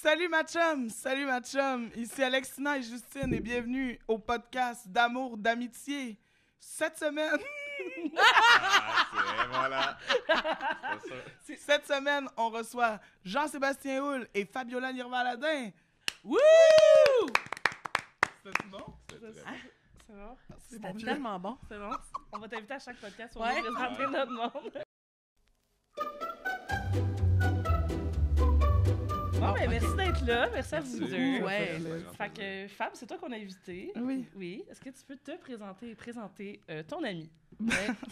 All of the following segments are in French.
Salut ma chum, ici Alexina et Justine et bienvenue au podcast d'amour, d'amitié. Cette semaine... voilà. Cette semaine, on reçoit Jean-Sébastien Houle et Fabiola Nirvaladin. Wouh! C'était bon? C'est bon. C'était bon. Tellement bon. C'est bon. On va t'inviter à chaque podcast pour Ouais. nous présenter notre monde. Bon, ben, merci d'être là. Merci à vous deux. Ouais. Fait que, Fab, c'est toi qu'on a invité. Oui. Oui. Est-ce que tu peux te présenter ton ami?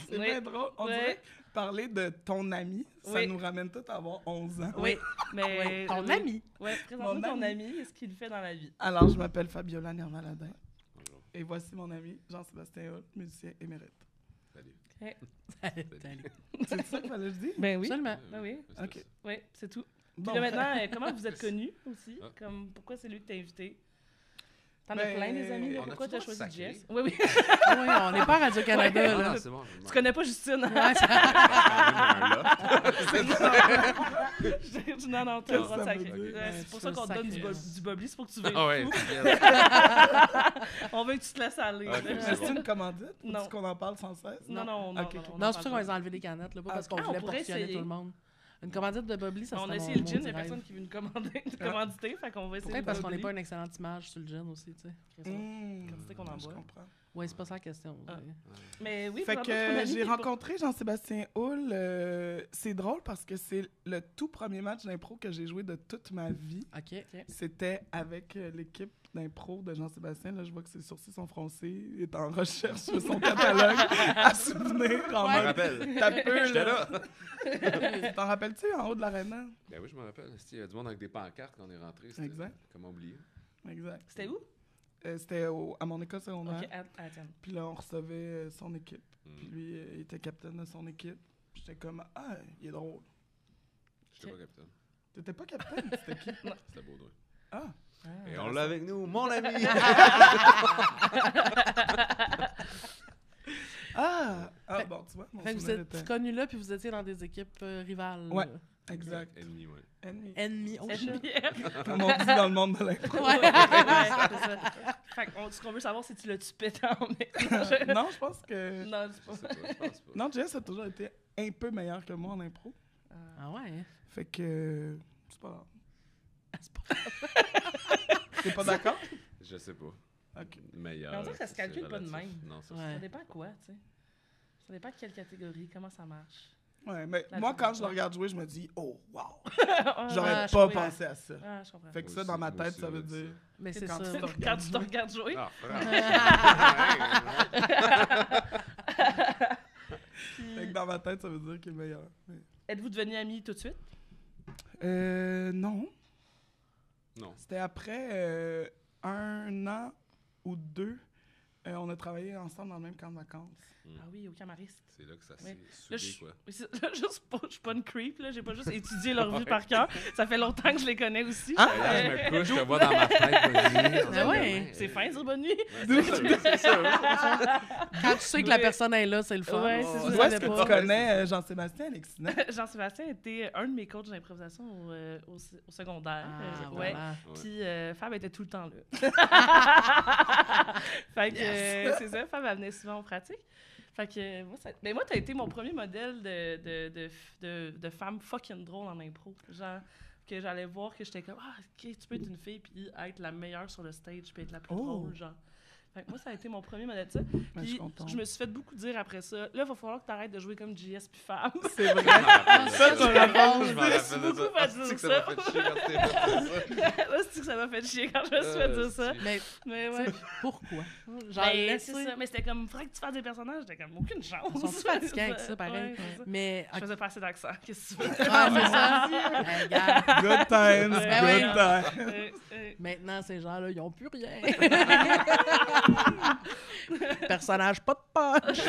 C'est bien drôle. On dirait parler de ton ami, ça Oui. nous ramène tous à avoir 11 ans. Oui. Mais Ton ami. Ouais, présente-nous Mon ton ami. ami et ce qu'il fait dans la vie. Alors, je m'appelle Fabiola Nirvaladin. Bonjour. Et voici mon ami Jean-Sébastien Houle, musicien émérite. Salut. Salut. C'est ça qu'il fallait que je dise? Ben oui. Absolument. Ben oui. OK. Oui, c'est tout. Bon. Puis là, maintenant, comment vous êtes connus aussi? Ah. Comme, pourquoi c'est lui que t'as invité? T'en as Ben, plein, des amis, là. on a Pourquoi t'as toujours choisi sacré. Jess? Oui, oui. Oui, on n'est pas à Radio-Canada, Ouais. là. Non, c'est bon. Tu connais pas Justine? Ouais, ça- Non, non, t'as le droit de Ça veut sacrer. dire? Ouais, c'est pour ça qu'on te donne du bobli, c'est pour que tu Ah veuilles ouais. fou. On veut que tu te laisses aller. Ok, là. c'est C'est une commandite? Non. Est-ce qu'on en parle sans cesse? Non, non, non. Ok, ok. on Non, en c'est pour ça qu'on parle les a enlevé des canettes, là, pas parce qu'on Ah, on voulait pourrait portionner essayer. tout le monde. Une commandite de Bobli, ça pas. On a serait essayé le mon gin, il y a rêve. personne qui veut nous commanditer, fait qu'on va essayer Peut-être le parce qu'on n'est bobli. pas une excellente image sur le gin aussi, tu sais. Quantité qu'on en Je boit. comprends. Ouais, c'est pas ça la question. Ah. ouais. Mais oui, Fait présente-nous ton que ami j'ai qui est rencontré Jean-Sébastien Houle. C'est drôle parce que c'est le tout premier match d'impro que j'ai joué de toute ma vie. OK. C'était avec l'équipe d'impro de Jean-Sébastien. Là, je vois que ses sourcils sont froncés. Il est en recherche sur son catalogue à souvenir. En Je me mode, rappelle. t'as peu, J'étais là. là. T'en rappelles-tu en haut de l'aréna? Ben oui, je me rappelle. Il y a du monde avec des pancartes quand on est rentré. C'était- Exact. Comment oublier? Exact. C'était où? C'était à mon école secondaire. Ok, attends. Puis là, on recevait son équipe. Puis Hmm. lui, il était capitaine de son équipe. Puis j'étais comme, ah, il est drôle. J'étais pas capitaine. T'étais pas capitaine? C'était qui? C'était Baudouin. Ah! Et on l'a avec nous, mon ami! Ah! Ah, Fait- bon, tu vois, mon Fait que vous souvenir êtes était... connus là, puis vous étiez dans des équipes rivales. Ouais. là. Exact. Ennemi, ouais. Ennemi. Ennemis. Oh, shit. Comme on dit dans le monde de l'impro. Ouais, c'est ça. Fait que ce qu'on veut savoir, c'est tu l'as-tu pété en mai? Non, je pense que... Non, c'est pas Je sais pas, je pense pas. Non, Jess a toujours été un peu meilleur que moi en impro. Ah ouais, hein? Fait que... C'est pas grave. C'est pas T'es pas d'accord? Je sais pas. OK. Meilleur. Mais on dirait que ça se c'est calcule pas de relatif. même. Non, ça, Ouais. Ça dépend quoi, tu sais. Ça dépend quelle catégorie, comment ça marche. Ouais, mais La moi, quand je le ouais. regarde jouer, je me dis, oh, wow! Ah, J'aurais Ah, je pas comprends. pensé à ça. Ah, je comprends. Fait que Moi ça, aussi, dans ma moi tête, aussi, ça veut on va dire... Mais c'est quand ça. tu te Quand regardes tu te jouer. regardes jouer. Ah, Fait que dans ma tête, ça veut dire qu'il est meilleur. Mais- Êtes-vous devenus amis tout de suite? Non. Non. C'était après 1 an ou 2. On a travaillé ensemble dans le même camp de vacances. Ah oui, au camariste. C'est là que ça Oui. s'est Là, soudé, quoi. Là, juste pas, je suis pas une creep, là. J'ai pas juste étudié leur vie par cœur. Ça fait longtemps que je les connais aussi. Ah! Là, je me couche, je te vois dans ma fenêtre. Ah ouais. C'est fin, dire bonne nuit. C'est ça. Quand tu sais que la personne est là, c'est le fun. Ouais, c'est Où ça. est-ce que tu connais Jean-Sébastien, Alexina? Jean-Sébastien était un de mes coachs d'improvisation au secondaire. Ah, Ouais. voilà. Ouais. Puis Fab était tout le temps là. Fait que c'est ça, Fab elle venait souvent en pratique. Fait que moi, t'as été mon premier modèle de femme fucking drôle en impro. Genre, que j'allais voir que j'étais comme, ah, ok, tu peux être une fille puis être la meilleure sur le stage puis être la plus Oh. drôle, genre. Fait que moi, ça a été mon premier modèle de ça. Ben, je suis Puis contente. je me suis fait beaucoup dire après ça, là, il va falloir que t'arrêtes de jouer comme JS puis Fab. C'est vrai. Ça, tu rappelles. Je m'en rappelle Merci de beaucoup, ça. Fabien, C'est que ça ça. m'a fait chier quand t'es fait ça. Là, c'est que ça m'a fait chier quand je me suis fait dire ça. Mais Mais ouais. pourquoi? Genre, Ben, laisser- c'est ça. Mais c'était comme, faudrait que tu fasses des personnages. J'étais comme, aucune chance. Ils sont fatigués avec ça, pareil. Ouais, c'est ça. Mais. Je faisais pas assez d'accent. Qu'est-ce que tu veux? Ah, c'est ça. Hey, regarde. Good times, Ben oui. good times. Maintenant, ces gens-là, ils n'ont plus rien. Personnage pas de punch.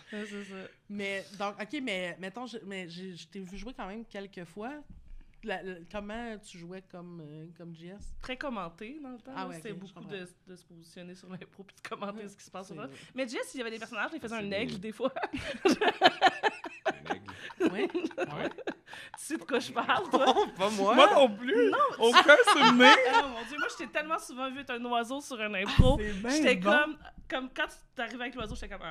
C'est ça. Mais, donc, OK, mais mettons, je t'ai vu jouer quand même quelques fois. Comment tu jouais comme JS? Très commenté dans le temps. Ah là. ouais, C'était ok, je beaucoup comprends. de se positionner sur l'impro puis de commenter ce qui se passe. C'est- Mais Jess, il y avait des personnages, il faisait C'est un beau. aigle des fois. Un aigle. Oui. Ah ouais? Tu sais de quoi je parle, toi? Non, pas moi. Moi non plus! Aucun souvenir! Oh mon Dieu, moi, j'étais tellement souvent vu être un oiseau sur un impro. C'est bien J'étais bon. comme quand tu t'arrivais avec l'oiseau, j'étais comme,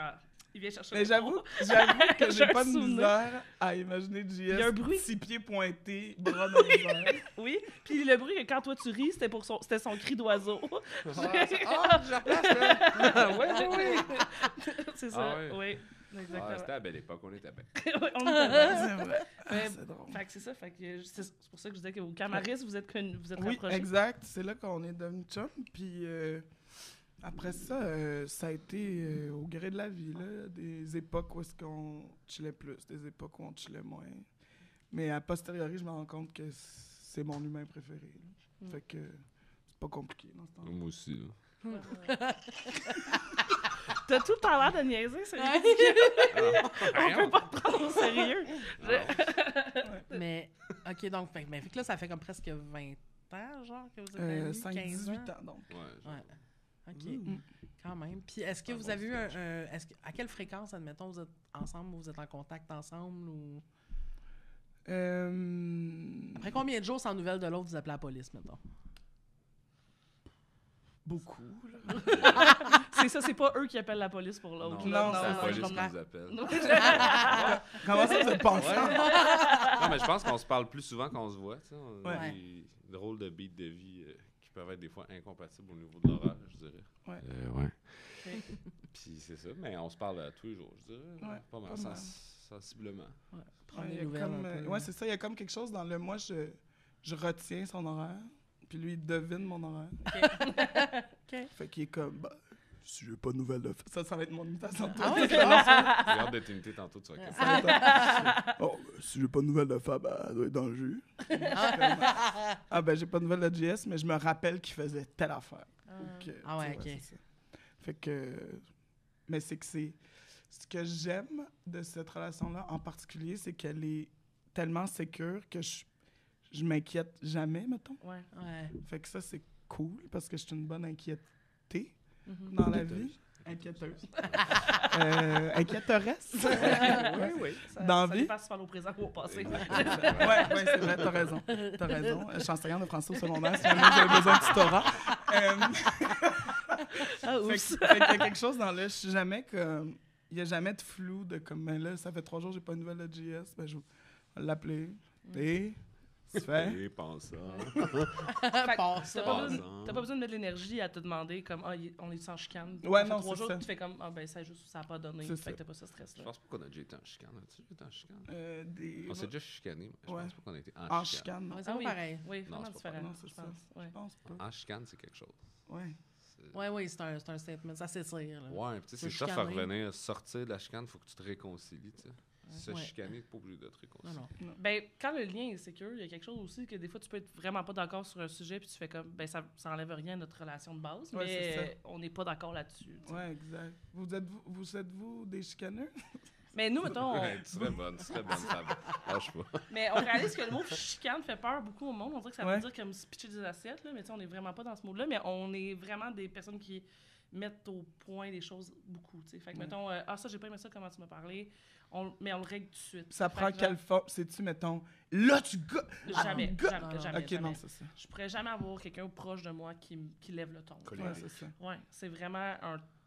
il vient chercher Mais l'impro. j'avoue que J'ai j'ai un pas de souvenir. misère à imaginer Il y a un JS, bruit. 6 pieds pointés, bras dans les airs. Oui, puis le bruit que quand toi tu ris, c'était son cri d'oiseau. Ah, je replace, là. Oui. C'est ça, Ah ouais. oui. Ah, Exactement. c'était à belle époque, on était bien. Oui, on était bien. C'est vrai. Ah, Mais- c'est drôle. Fait que c'est ça, fait que c'est pour ça que je disais qu'au Camaris, vous êtes Oui, rapprochés. exact. C'est là qu'on est devenus chum. Puis après ça, ça a été au gré de la vie, là, des époques où est-ce qu'on chillait plus, des époques où on chillait moins. Mais a posteriori, je me rends compte que c'est mon humain préféré. Là. Mm. Fait que c'est pas compliqué dans ce temps-là. Moi aussi, là. T'as tout le temps l'air de niaiser, c'est ridicule. On peut pas te prendre au sérieux. Mais, OK, donc, fait que là, ça fait comme presque 20 ans, genre, que vous êtes amis, 5-18 15 ans, donc. Ouais. Ouais. OK, Mm. quand même. Puis est-ce que Un vous bon avez eu stretch. à quelle fréquence, admettons, vous êtes ensemble ou vous êtes en contact ensemble ou... Euh, Après combien de jours sans nouvelles de l'autre, vous appelez la police, mettons? Beaucoup, là. C'est ça, c'est pas eux qui appellent la police pour l'autre. Non, là. non, c'est la non, police je qui comprends. nous appelle. Non, Comment ça, vous êtes pas ensemble? Non, mais je pense qu'on se parle plus souvent qu'on se voit. Tu sais. On a Ouais. des drôles de beats de vie qui peuvent être des fois incompatibles au niveau de l'horaire, je dirais. Ouais. Ouais. Ok. Puis c'est ça, mais on se parle tous les jours, je dirais. Ouais, pas mal, pas mal. sensiblement. Prendre Ouais, des il y a nouvelles comme, un peu. ouais, c'est ça, il y a comme quelque chose dans le moi, je retiens son horaire, puis lui, il devine mon horaire. OK. Fait qu'il est comme, bah, si j'ai pas de nouvelles de ça va être mon imitation de toi. Ah ouais, c'est bon, ça. J'ai hâte de t'imiter tantôt, tu vas Ouais. capter. Oh, si j'ai pas de nouvelles de Fab, elle doit être dans le jus. Ah ben, j'ai pas de nouvelles de JS, mais je me rappelle qu'il faisait telle affaire. Fait que, Ah ouais, tu sais, ok. c'est ça. Fait que, mais c'est que c'est, ce que j'aime de cette relation-là en particulier, c'est qu'elle est tellement sécure que je m'inquiète jamais, mettons. Ouais. Ouais. Fait que ça, c'est cool parce que je suis une bonne inquiétée Mhm. dans la vie. Inquiéteuse. Inquiéteresse. Oui, oui. Ça, Dans ça vie? dépasse par au présent ou au passé. Ouais, c'est vrai, t'as raison. T'as raison. Je suis enseignante de français au secondaire, si jamais vous avez besoin de tutorat. Ah, Fait oups. qu'il y a quelque chose dans le... Je suis jamais comme... Il n'y a jamais de flou de comme, ben là, ça fait 3 jours, j'ai pas de nouvelles de JS. Ben, je vais l'appeler. Et... C'est fait. Et pense ça. Fait que Passe T'as ça. pas, besoin, Passant. t'as pas besoin de mettre l'énergie à te demander comme on est sans chicane. Ouais, Ça fait non, 3 c'est jours, ça. tu fais comme ben ça juste ça a pas donné. C'est Fait ça. que t'as pas ce Je stress là. pense pas qu'on a déjà été en chicane. As-tu déjà été en chicane? Des... On s'est déjà chicané, mais je Ouais. pense pas qu'on a été En en chicane. chicane, non. Ouais, c'est Ah pas oui. pareil. Oui, Non, vraiment c'est pas différent. Non, c'est je ça. pense. Ouais. Je pense pas. En chicane, c'est quelque chose. Ouais. C'est- Ouais, oui, c'est un statement. Ça s'étire, là. Ouais, puis tu sais, Se c'est tough à chicaner. revenir. Sortir de la chicane, faut que tu te réconcilies, tu sais. Se Ouais. chicaner, t'es pas obligé de te réconcilier. Non, non. Ben, quand le lien est sécure, il y a quelque chose aussi que des fois tu peux être vraiment pas d'accord sur un sujet puis tu fais comme ben ça enlève rien à notre relation de base, Ouais, c'est ça. mais on n'est pas d'accord là-dessus. tu sais. Ouais, exact. Vous êtes-vous des chicaneux? Mais nous mettons, Ouais, tu serais bonne, Fab. Lâche pas. mais on réalise que le mot chicane fait peur beaucoup au monde. On dirait que ça Ouais. veut dire comme se pitcher des assiettes là, mais tu sais on est vraiment pas dans ce mode-là, mais on est vraiment des personnes qui mettent au point les choses beaucoup, tu sais. Fait que Ouais. mettons ça j'ai pas aimé ça comment tu m'as parlé, mais on le règle tout de suite. Ça Fait prend que quelle forme? C'est-tu, mettons, là, tu Jamais, gars- jamais. Ok, non, c'est ça. Je pourrais jamais avoir quelqu'un proche de moi qui lève le ton. Collé. Ouais, c'est ça. Ouais, c'est vraiment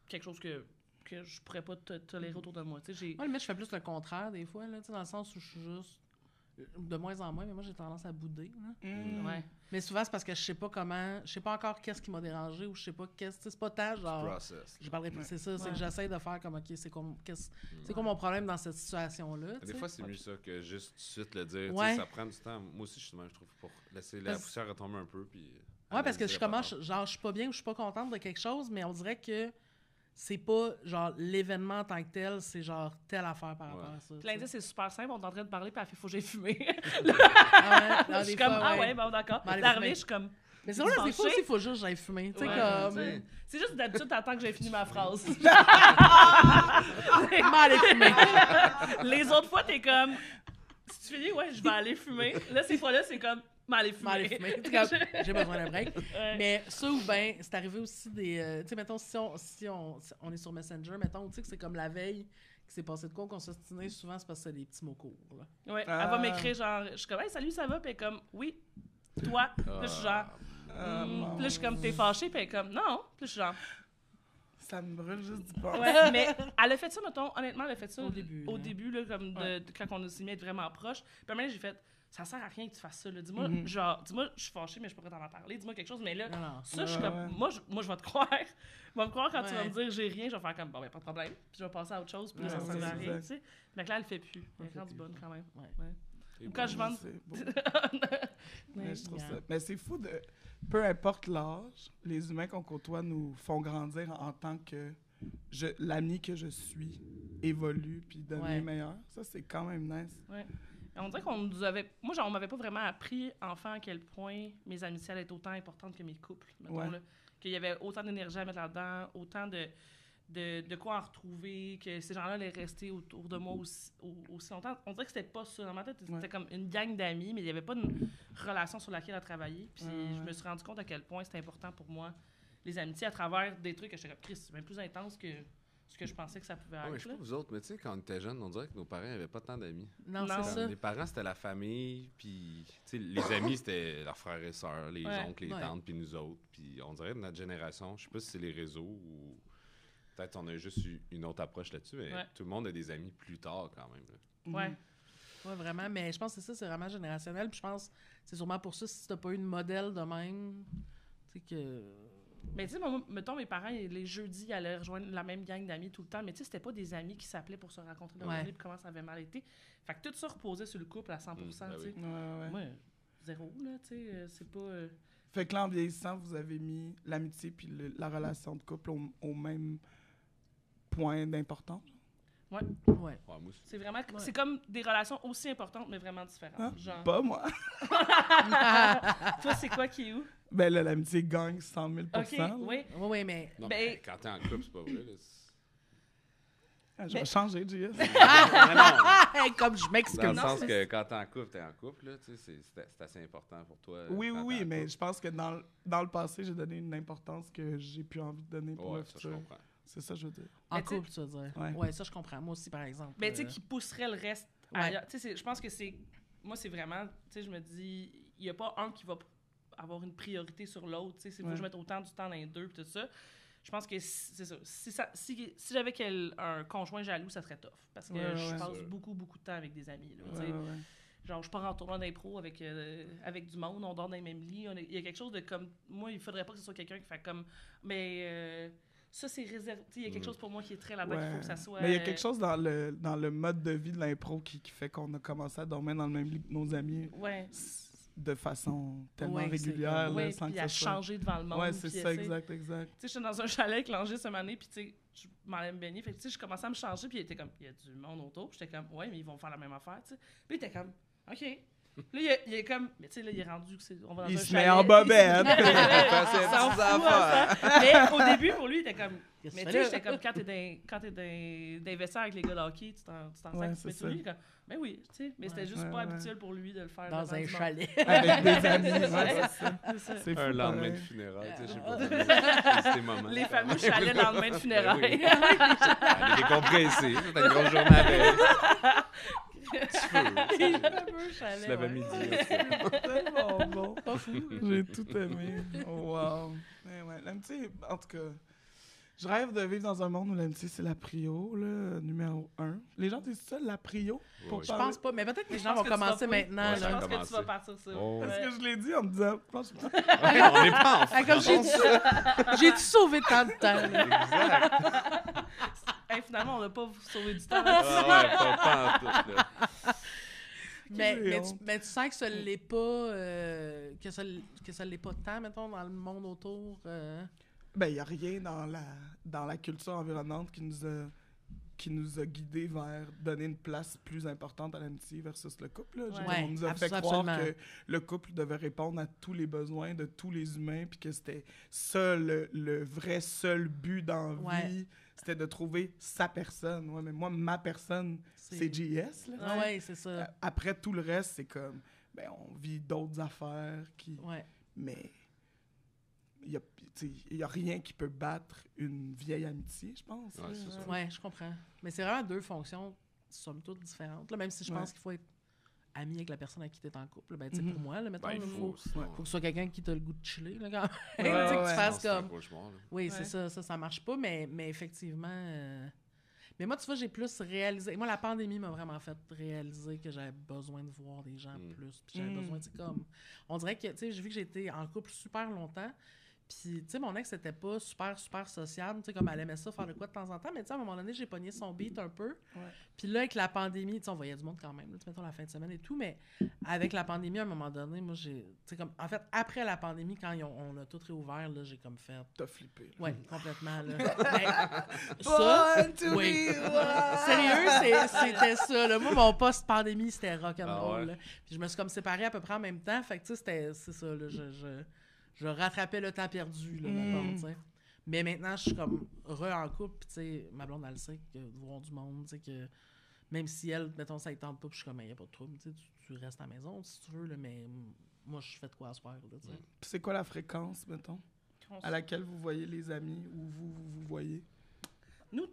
quelque chose que je pourrais pas tolérer autour de moi. Tu sais, j'ai... Moi, limite, je fais plus le contraire des fois, là, tu sais, dans le sens où je suis juste de moins en moins, mais moi, j'ai tendance à bouder, là. Mm. Ouais. Mais souvent, c'est parce que je sais pas encore qu'est-ce qui m'a dérangé ou je sais pas qu'est-ce, tu sais, c'est pas tant, genre... Process. Je parlerai plus, c'est ça, c'est Ouais. que j'essaie de faire comme, OK, c'est quoi mon problème dans cette situation-là, tu Des sais? fois, c'est mieux ça que juste tout de suite le dire. Tu Ouais. sais, ça prend du temps. Moi aussi, justement, je trouve, pour laisser la Parce- poussière retomber un peu. Puis Ouais, parce que analyser je la commence, patente. genre, je suis pas bien ou je suis pas contente de quelque chose, mais on dirait que c'est pas, genre, l'événement en tant que tel, c'est genre telle affaire par rapport Ouais. à ça. Puis tu l'indice, c'est super simple. On est en train de parler, puis elle fait « faut que j'aille fumer sais. Ah ouais, non, Je suis des comme fois, « ah ouais, bon, d'accord. » Ben, allez L'arrivée, fumer. je suis comme... Mais c'est vrai, des fois pencher. aussi, il faut juste que j'aille fumer, tu sais, Ouais, comme... tu sais. C'est juste d'habitude, t'attends que j'ai fini ma phrase. Comment aller fumer? Les autres fois, t'es comme... Si tu finis, ouais, je vais aller fumer. Là, ces fois-là, c'est comme... M'aller fumer. M'aller fumer. Tu sais, comme, j'ai besoin d'un break. Ouais. Mais ça ou bien, c'est arrivé aussi des... tu sais, mettons, si on est sur Messenger, mettons, tu sais que c'est comme la veille qui s'est passé de quoi, qu'on s'ostinait, souvent, c'est parce que c'est des petits mots courts, là. Ouais, Ah. elle va m'écrire genre, je suis comme, hey, salut, ça va? Puis elle est comme, oui, toi. Puis là, je suis genre, mon puis là, je suis comme, t'es fâché? Puis elle est comme, non. Puis là, je suis genre, Ça me brûle juste du bord. ouais, mais elle a fait ça, mettons, honnêtement, elle a fait ça Au début, au hein. début là, comme Ouais. quand on s'est mis à être vraiment proches. Puis après, j'ai fait, ça sert à rien que tu fasses ça, là. Dis-moi, Mhm. genre, dis-moi, je suis fâchée, mais je pourrais t'en parler. Dis-moi quelque chose, mais là, Non. ça, je suis Ouais, comme, ouais. moi, je vais te croire. Je vais me croire quand tu vas Ouais. me dire j'ai rien, je vais faire comme, bon, ben, pas de problème. Puis je vais passer à autre chose, puis là, Ouais, ça ne ouais, sert à c'est rien, ça. tu sais. Mais que là, elle le fait plus. Elle fait est rendue plus. bonne quand même. Ouais. Ouais. C'est Ou quand bon. je vends. C'est beau. Ouais. Mais je trouve Yeah. ça. Mais c'est fou de. Peu importe l'âge, les humains qu'on côtoie nous font grandir en tant que l'ami que je suis évolue puis devient Ouais. meilleur. Ça, c'est quand même nice. Ouais. On dirait qu'on nous avait. Moi, genre, on m'avait pas vraiment appris, enfant, à quel point mes amitiés allaient être autant importantes que mes couples. Mettons, Ouais. là. Qu'il y avait autant d'énergie à mettre là-dedans, autant de quoi en retrouver, que ces gens-là allaient rester autour de moi aussi longtemps. On dirait que c'était pas ça. Dans ma tête, c'était Ouais. comme une gang d'amis, mais il y avait pas une relation sur laquelle à travailler. Puis Ouais. je me suis rendu compte à quel point c'était important pour moi, les amitiés, à travers des trucs que j'étais comme, Chris, c'est bien plus intense que ce que je pensais que ça pouvait Ouais, être. je sais là. pas vous autres, mais tu sais, quand on était jeunes, on dirait que nos parents n'avaient pas tant d'amis. Non, Non. c'est Comme ça. les parents, c'était la famille, puis tu sais, les amis, c'était leurs frères et sœurs, les Ouais. oncles, les Ouais. tantes, puis nous autres. Puis on dirait de notre génération, je sais pas si c'est les réseaux ou peut-être on a juste eu une autre approche là-dessus, mais Ouais. tout le monde a des amis plus tard quand même. là. Ouais. Mhm. Ouais, vraiment. Mais je pense que c'est ça, c'est vraiment générationnel. Puis je pense que c'est sûrement pour ça, si t'as pas eu de modèle de même, tu sais que... Mais tu sais, moi, mettons, mes parents, les jeudis, ils allaient rejoindre la même gang d'amis tout le temps. Mais tu sais, c'était pas des amis qui s'appelaient pour se rencontrer de Ouais. journée, puis comment ça avait mal été. Fait que tout ça reposait sur le couple à 100%, Ben tu sais. oui. Ouais, ouais. Moi, zéro, là, tu sais, c'est pas... Fait que là, en vieillissant, vous avez mis l'amitié puis la relation de couple au même point d'importance. Ouais. Ouais, moi aussi. C'est vraiment... Ouais. C'est comme des relations aussi importantes, mais vraiment différentes. Hein? Genre... Pas moi. Toi, c'est quoi qui est où? Ben là, l'amitié gagne 100 000 OK, là. oui. Oui, mais... Non, Ben- mais quand t'es en couple, c'est pas vrai. Là. Ah, je vais changer, JS. Comme je Dans m'excuse. le Non, sens c'est- que quand t'es en couple, là, tu sais, c'est assez important pour toi. Oui, quand oui, t'es en mais couple. je pense que dans le passé, j'ai donné une importance que j'ai plus envie de donner pour Ouais, le ça, je futur. comprends. C'est ça, je veux dire. En Mais tu sais- couple, tu veux dire. Ouais. Ouais, ça, je comprends. Moi aussi, par exemple. Mais tu sais, qui pousserait le reste Ouais. ailleurs. Tu sais, je pense que c'est... Moi, c'est vraiment... Tu sais, je me dis, il n'y a pas un qui va avoir une priorité sur l'autre. Tu sais, il faut Ouais. que je mette autant du temps dans les deux, puis tout ça. Je pense que c'est ça. Si j'avais un conjoint jaloux, ça serait tough. Parce que Ouais, je ouais. passe Sûr. beaucoup, beaucoup de temps avec des amis. Là, tu Ouais, sais. ouais. Genre, je pars en tournoi d'impro avec du monde, on dort dans les mêmes lits. Il y a quelque chose de comme... Moi, il faudrait pas que ce soit quelqu'un qui fait comme... Mais ça, c'est réservé. Tu sais, il y a quelque chose pour moi qui est très là-dedans qu'il faut que ça soit... Mais il y a quelque chose dans le mode de vie de l'impro qui fait qu'on a commencé à dormir dans le même lit que nos amis Ouais. de façon tellement Ouais, c'est régulière. comme- là, Oui, sans puis que à ça soit... changer devant le monde. Ouais, c'est puis, ça, tu sais, exact. Tu sais, j'étais dans un chalet avec Langis cette année, puis tu sais, je m'en allais me baigner. Fait que, tu sais, je commençais à me changer, puis il était comme, il y a du monde autour. J'étais comme, ouais, mais ils vont faire la même affaire, tu sais. Puis il était comme, OK. Là, il est comme, mais tu sais, là, il est rendu, on va dans Il un se chalet. met en bobette. Il ses s'en petites fout, affaires. ça. Mais au début, pour lui, il était comme, Qu'est-ce mais que tu tu fais sais, là? j'étais comme, quand t'es dans les vestiaires avec les gars de hockey, tu t'en Ouais, sers, c'est mais ça. lui, il est comme, ben oui, tu sais, mais c'était juste Ouais, pas ouais. habituel pour lui de le faire Dans devant un du monde. chalet. Avec des amis. Ouais. Ouais, c'est ça. C'est ça. C'est fou, Un lendemain pareil. de funérailles, tu sais, je sais pas. C'est ces moments. Les fameux chalets le lendemain de funérailles. Elle est décompressée, c'est une grosse journée à veille. Les fameux chalets. Tu l'avais ouais. midi. C'est tellement bon. J'ai tout aimé. Oh, wow. Mais ouais, l'amitié, en tout cas, je rêve de vivre dans un monde où l'amitié, c'est la prio, là, numéro 1. Les gens disent ça, la prio? Pour Oui. Je pense pas, mais peut-être que les Je gens pense vont que tu vas commencer pas- maintenant. Ouais, Je ça là. a pense que tu commencé. vas partir ça. Oh, Parce Ouais. que je l'ai dit en me disant, franchement, On n'est pas en Ah, comme j'ai-tu sauvé tant de temps? là? Exact. Hey, finalement, on n'a pas sauvé du temps. Ah ouais, pas en tout, là. J'ai honte. Mais tu sens que ça l'est pas, que ça l'est pas tant, mettons, dans le monde autour. ben, il n'y a rien dans la culture environnante qui nous a guidés vers donner une place plus importante à l'amitié versus le couple. Là. Je veux Ouais. dire, on nous a fait Absolument. croire que le couple devait répondre à tous les besoins de tous les humains, puis que c'était ça le vrai seul but dans la Ouais. vie, c'était de trouver sa personne. Ouais, mais moi, ma personne, c'est JS. Là. Ah ouais, c'est ça. Après, tout le reste, c'est comme, ben, on vit d'autres affaires qui... Ouais. Mais il y a rien qui peut battre une vieille amitié, je pense. Ouais, c'est ça. Ouais, je comprends. Mais c'est vraiment deux fonctions, somme toute, différentes. Là, même si je pense qu'il faut être ami avec la personne à qui tu es en couple. Ben, tu sais, pour moi, là, mettons, Ben, il il faut faut. que ce soit quelqu'un qui t'a le goût de chiller, là, quand Ouais, même. Tu sais, que ouais. tu fasses C'est un comme... cauchemar, là. Oui, Ouais. c'est ça marche pas, mais effectivement... Mais moi, tu vois, j'ai plus réalisé... Moi, la pandémie m'a vraiment fait réaliser que j'avais besoin de voir des gens plus. Puis j'avais besoin, tu sais, comme... On dirait que, tu sais, j'ai vu que j'étais en couple super longtemps. Puis, tu sais, mon ex, c'était pas super sociable. Tu sais, comme elle aimait ça, faire de quoi de temps en temps. Mais, tu sais, à un moment donné, j'ai pogné son beat un peu. Ouais. Puis là, avec la pandémie, tu sais, on voyait du monde quand même. Là, tu sais, mettons la fin de semaine et tout. Mais avec la pandémie, à un moment donné, moi, j'ai... Tu sais, comme... En fait, après la pandémie, quand on a tout réouvert, là, j'ai comme fait... T'as flippé. là. Ouais, complètement, là. Mais ça... Born to oui. be wild. Sérieux, c'était ça, là. Moi, mon post-pandémie, c'était rock'n'roll, Ah ouais? là. Puis je me suis comme séparée à peu près en même temps. Fait que, tu sais, c'est ça, là. Je rattrapais le temps perdu, là, mettons, tu sais. Mais maintenant, je suis comme en couple, puis tu sais, ma blonde, elle sait que de voir du monde, tu sais, que même si elle, mettons, ça ne tente pas, puis je suis comme, il n'y a pas de trouble, tu sais, tu restes à la maison si tu veux, là, mais moi, je fais de quoi à soir, là, tu sais. Puis c'est quoi la fréquence, mettons, à laquelle vous voyez les amis ou vous voyez? Nous,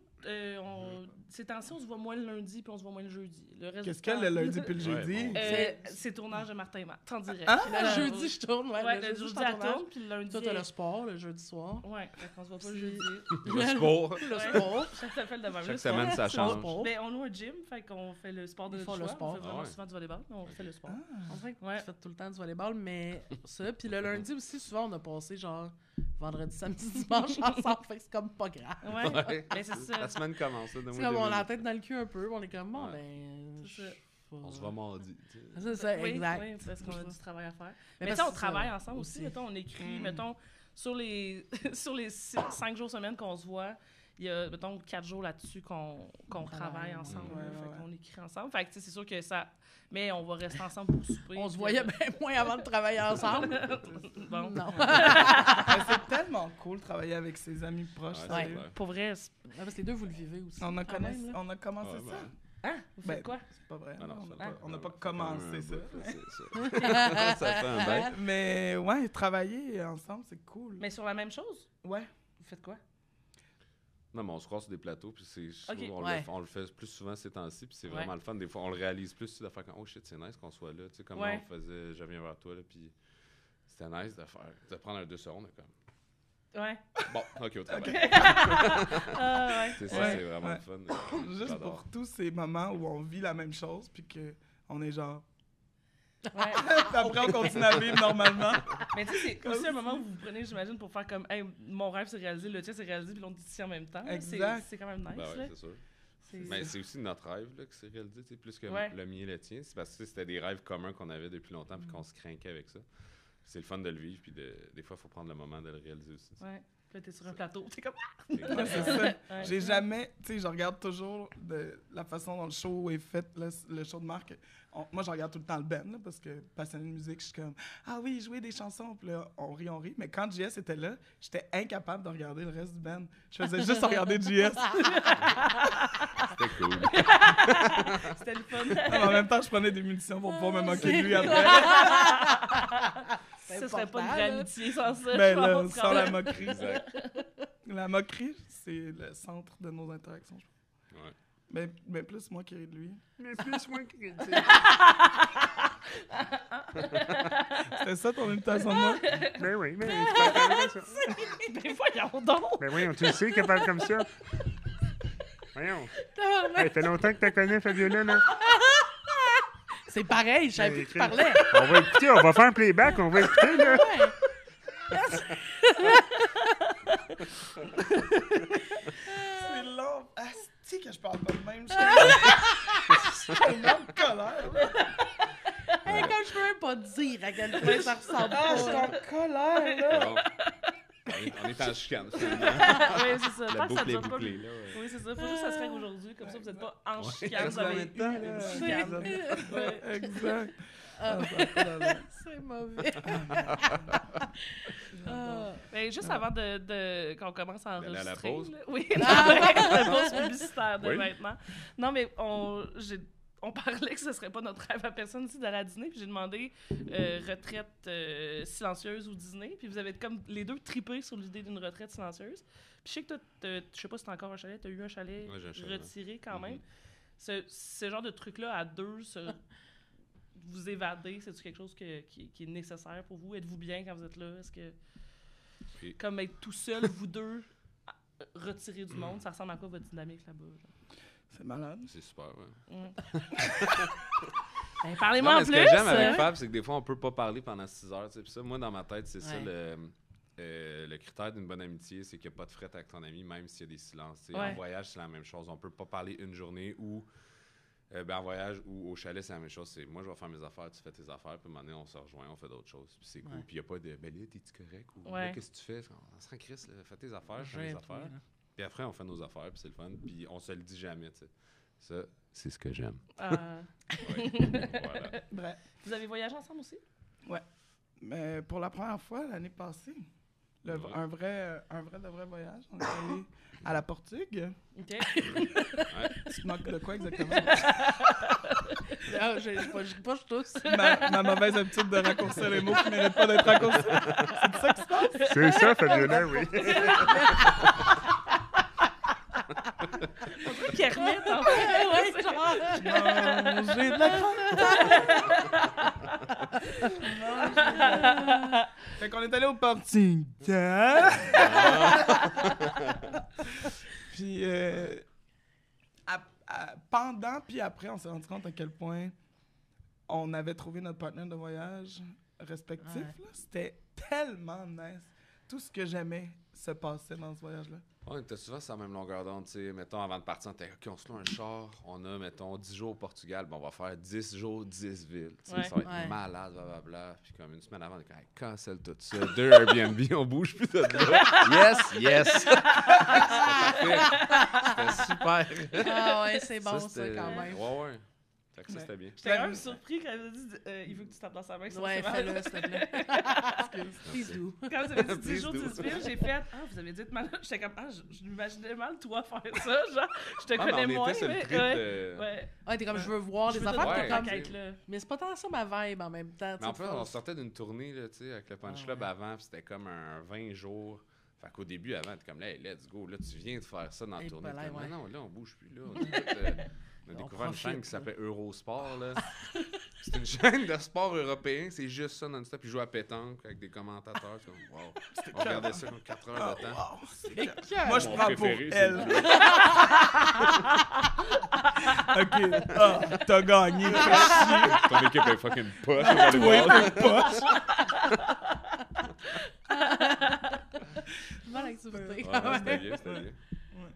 ces temps-ci, on se voit moins le lundi puis on se voit moins le jeudi. Le reste Qu'est-ce du qu'elle, temps- le lundi puis le Ouais, jeudi? bon. C'est tournage de Martin et Matt, en direct. Ah! Puis là, le jeudi, je tourne, ouais. Ouais, le je jeudi, suis en elle tournage. tourne, puis le lundi... Toi, t'as le sport, le jeudi soir. Ouais, fait qu'on se voit pas le jeudi. Le sport. Le Ouais. sport. Chaque s'appelle de même. Chaque Le semaine, sport. ça change. sport. Ben, on loue un gym, fait qu'on fait le sport de Ils notre font le choix. sport. On fait vraiment Ah ouais. souvent du volleyball, mais on fait le sport. On dirait que Ouais. tu fais tout le temps du volleyball, mais ça. Puis le lundi aussi, souvent, on a passé genre vendredi, samedi, dimanche ensemble. Fait que c'est comme pas grave. Ouais, Ouais. ben c'est ça. La semaine commence, là, C'est donne-moi comme 2 on a la minutes. tête dans le cul un peu. On est comme, bon, Ouais. ben. C'est ça. On se voit mardi. tu sais. C'est ça, Oui, exact. oui, parce qu'on a du travail à faire. Mais Mais tu parce sais, on que travaille ça, ensemble aussi. aussi. Mettons, on écrit, mettons, sur les, sur les 5 jours semaine qu'on se voit, il y a, mettons, 4 jours là-dessus qu'on travaille ensemble. Ouais, Fait ouais. qu'on écrit ensemble. Fait que, tu sais, c'est sûr que ça... Mais on va rester ensemble pour souper. On se puis, voyait bien moins avant de travailler ensemble. Bon. Non. Ben, c'est tellement cool de travailler avec ses amis proches. Ouais, sérieux. c'est clair. Pour vrai, Parce que les deux, vous le vivez aussi. On a, Quand même, là. on a commencé Ouais, ça. ben, hein? Vous Ben, faites quoi? C'est pas vrai. Ah non, on ça n'a fait- pas, on n'a pas ça fait commencé un ça. bout, là, c'est ça. Ça fait un bail. Mais ouais, travailler ensemble, c'est cool. Mais sur la même chose? Ouais. Vous faites quoi? Non, mais on se croise sur des plateaux, puis je Ok. trouve Ouais. on le fait plus souvent ces temps-ci, puis c'est Ouais. vraiment le fun. Des fois, on le réalise plus, de faire comme, oh shit, c'est nice qu'on soit là. Tu sais, comme Ouais. on faisait, je viens vers toi, là, puis c'était nice de prendre un 2 secondes, comme, Ouais. bon, ok, au travail. Ah, ouais. C'est ça, Ouais, c'est vraiment ouais. le fun. Juste J'adore. pour tous ces moments où on vit la même chose, puis qu'on est genre. Ouais. Puis après, on continue à vivre normalement. Mais tu sais, c'est aussi un moment où vous prenez, j'imagine, pour faire comme, hey, mon rêve s'est réalisé, le tien s'est réalisé, puis l'autre dit ici en même temps. Exact. C'est quand même nice, Ben là. ouais, c'est sûr. Mais c'est aussi notre rêve là, qui s'est réalisé, tu sais, plus que Ouais. le mien et le tien. C'est parce que c'était des rêves communs qu'on avait depuis longtemps, puis qu'on se craquait avec ça. C'est le fun de le vivre, puis des fois, il faut prendre le moment de le réaliser aussi. Ouais. Puis là, t'es sur un plateau, t'es comme... Ouais, c'est ça. Ouais. J'ai jamais. Tu sais, je regarde toujours la façon dont le show est fait, le show de Marc. Moi, je regarde tout le temps le band, là, parce que passionné de musique, je suis comme, ah oui, jouer des chansons, puis là, on rit. Mais quand JS était là, j'étais incapable de regarder le reste du band. Je faisais juste regarder JS. C'était cool. C'était le fun. En même temps, je prenais des munitions pour pouvoir me moquer de lui après. Ça serait pas une important, vraie là. amitié sans ça, Ben je là, pense, sans quand la même. moquerie. Exact. La moquerie, c'est le centre de nos interactions, je pense. Ouais. Mais plus moi qui ris de lui. Mais plus moins que... C'était ça ton imitation de moi? Ben oui, mais tu peux parler comme ça. Ben voyons donc! Ben voyons, tu le sais qu'elle parle comme ça. Voyons. Ça fait longtemps que tu connais, Fabiola, là. C'est pareil, je savais plus que tu parlais. On va écouter, on va faire un playback, on va écouter, là. C'est long. Asti que je parle pas de même. Je suis énorme de colère. là. Hey, comme je peux même pas dire à quel point ça ressemble Ah, je suis pas. en colère, là. Bon. On est en chicane, finalement. Oui, c'est ça. La Tant que ça boucle est dure pas. bouclée, là. Ouais. Oui, c'est ça. Faut juste que ça se règle aujourd'hui, comme ça vous êtes pas en Ouais. chicane, vous En avez même temps, eu une là. chicane. Ouais, exact. Ah, Ah, ça a pas d'allure. c'est mauvais. Ah. Ben, juste avant qu'on commence à D'aller à la enregistrer. pause? là. Oui, la pause publicitaire de Oui. maintenant. Non, mais on parlait que ce serait pas notre rêve à personne ici d'aller à Disney, puis j'ai demandé retraite silencieuse ou Disney, puis vous avez comme les deux trippé sur l'idée d'une retraite silencieuse. Puis je sais que toi, je sais pas si t'as encore un chalet, t'as eu un chalet Ouais, j'ai un chalet, retiré quand même. Ce genre de truc-là à deux, vous évader, c'est-tu quelque chose qui est nécessaire pour vous? Êtes-vous bien quand vous êtes là? Est-ce que, Puis- comme être tout seul, vous deux, retirés du monde, ça ressemble à quoi votre dynamique là-bas? Genre? C'est malade. C'est super, ouais. Ben, parlez-moi Non, en mais ce plus! que j'aime avec Fab, c'est que des fois, on peut pas parler pendant 6 heures. Puis ça, moi, dans ma tête, c'est ça le critère d'une bonne amitié, c'est qu'il n'y a pas de fret avec ton ami, même s'il y a des silences. Ouais. En voyage, c'est la même chose. On peut pas parler une journée ou en voyage ou au chalet, c'est la même chose. C'est moi, je vais faire mes affaires, tu fais tes affaires, puis à un moment donné, on se rejoint, on fait d'autres choses. Puis c'est cool. Ouais. Puis il n'y a pas de ben là, t'es-tu correct? Ou Ouais. là, qu'est-ce que tu fais? On se rend Chris, là, fais tes affaires, je fais mes J'ai affaires. trouvé, là. Puis après, on fait nos affaires, puis c'est le fun. Puis on se le dit jamais, tu sais. Ça, c'est ce que j'aime. Ouais. Voilà. Bref. Vous avez voyagé ensemble aussi? Mais pour la première fois, l'année passée, Ouais. un vrai de vrai voyage, on est allé à la Portugue. OK. Tu te moques de quoi exactement? Ah, je poche tous. ma mauvaise habitude de raccourcir les mots qui méritent pas d'être raccourcis. C'est ça qui se passe? C'est ça, Fabiola, oui. Kermit, en fait. Ouais, genre. Manger de la Fait qu'on est allé au Portugal. Puis pendant puis après, on s'est rendu compte à quel point on avait trouvé notre partenaire de voyage respectif. Ouais. Là. C'était tellement nice. Tout ce que j'aimais se passait dans ce voyage-là. On était souvent sur la même longueur d'onde, tu sais. Mettons, avant de partir, on était OK, on se loue un char. On a, mettons, 10 jours au Portugal. Bon, on va faire 10 jours, 10 villes. Tu sais, Ouais. ça va être Ouais. malade, blablabla. Puis comme une semaine avant, on est comme, hey, cancelle tout ça. 2 Airbnb, on bouge plus de là. Yes! C'était parfait. C'était super. Ah ouais, c'est bon ça, c'était- quand même. Ouais. Fait que ça, Ouais. c'était bien. J'étais quand même surpris quand elle a dit il veut que tu tapes dans sa main. ça, Ouais, c'est fais-le, mal. s'il te plaît. Please do. Quand vous avez dit 10 Please jours, do. 10 villes, j'ai fait vous avez dit mal. J'étais comme je m'imaginais mal toi faire ça. Genre, je te Ah, mais connais on moins. était sur le Mais, trip ouais. de... Ouais. Ouais, t'es comme, je veux voir Je des veux affaires, te t'es Ouais. comme... conquête, là. Mais c'est pas tant ça ma vibe en même temps. Mais en tu sais, plus, on faut- sortait d'une tournée, là, tu sais, avec le Punch Ah, Club ouais. avant, puis c'était comme un 20 jours. Fait qu'au début, avant, t'es comme là, hey, let's go, là, tu viens de faire ça dans la Et tournée. voilà, T'es comme, ouais. non, là, on bouge plus, là. On a On découvert une chaîne profite, qui s'appelait Eurosport, là. C'est une chaîne de sport européen, c'est juste ça non-stop. Ils jouent à pétanque avec des commentateurs. C'est comme, wow. On regardait ça comme 4 heures de temps. Wow, c'est Mais clair. que- Moi, je Mon prends pour préféré, c'est elle. OK. Ah, t'as gagné. Fais chier. Ton équipe est fucking poche, on va aller Toi, voir. t'es poche. Bonne activité. Ouais, quand ouais, c'était même. bien, c'était bien.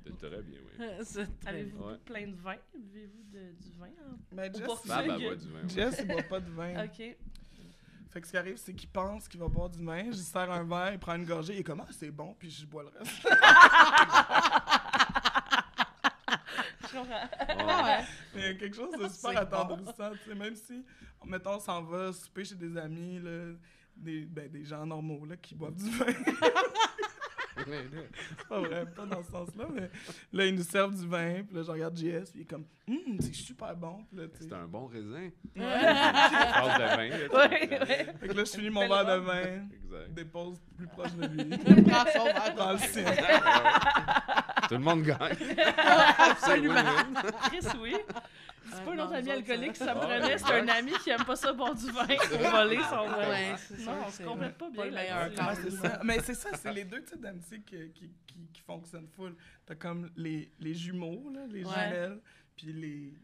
C'était très bien, oui. C'est très Avez-vous Ouais. bu plein de vin? Buvez-vous du vin? Mais Au Jess, Portugal. Fab, elle boit du vin. ouais. Jess, il boit pas de vin. OK. Fait que ce qui arrive, c'est qu'il pense qu'il va boire du vin. Je lui sers un verre, il prend une gorgée, il est comme ah, c'est bon, puis je bois le reste. Je comprends. Ah ouais. Il y a quelque chose de C'est super bon. attendrissant, tu sais, même si, mettons, on s'en va souper chez des amis, là, des gens normaux là, qui boivent du vin. C'est pas vrai, pas dans ce sens-là, mais là, ils nous servent du vin, puis là, je regarde JS, puis il est comme c'est super bon, puis là, tu sais. C'est un bon raisin. Ouais. Phrase de vin. Là, tu Ouais, comprends? ouais. Fait que là, je finis mon verre de vin, Exact. dépose plus proche de lui, Il prend son verre. prends le sien. Tout le monde gagne. Absolument. Chris, oui. C'est Ouais, pas un non, autre ami nous autres, alcoolique, ça- ça me Ouais, prenait. C'est un exact. ami qui aime pas ça boire du vin pour voler son vin. Ouais, c'est sûr Non, on que se c'est complète pas bien le meilleur là-dessus. cas. Ah, c'est ça. Mais c'est ça, c'est les deux types d'amitié qui fonctionnent full. T'as comme les jumeaux, là, les Ouais. jumelles, puis les...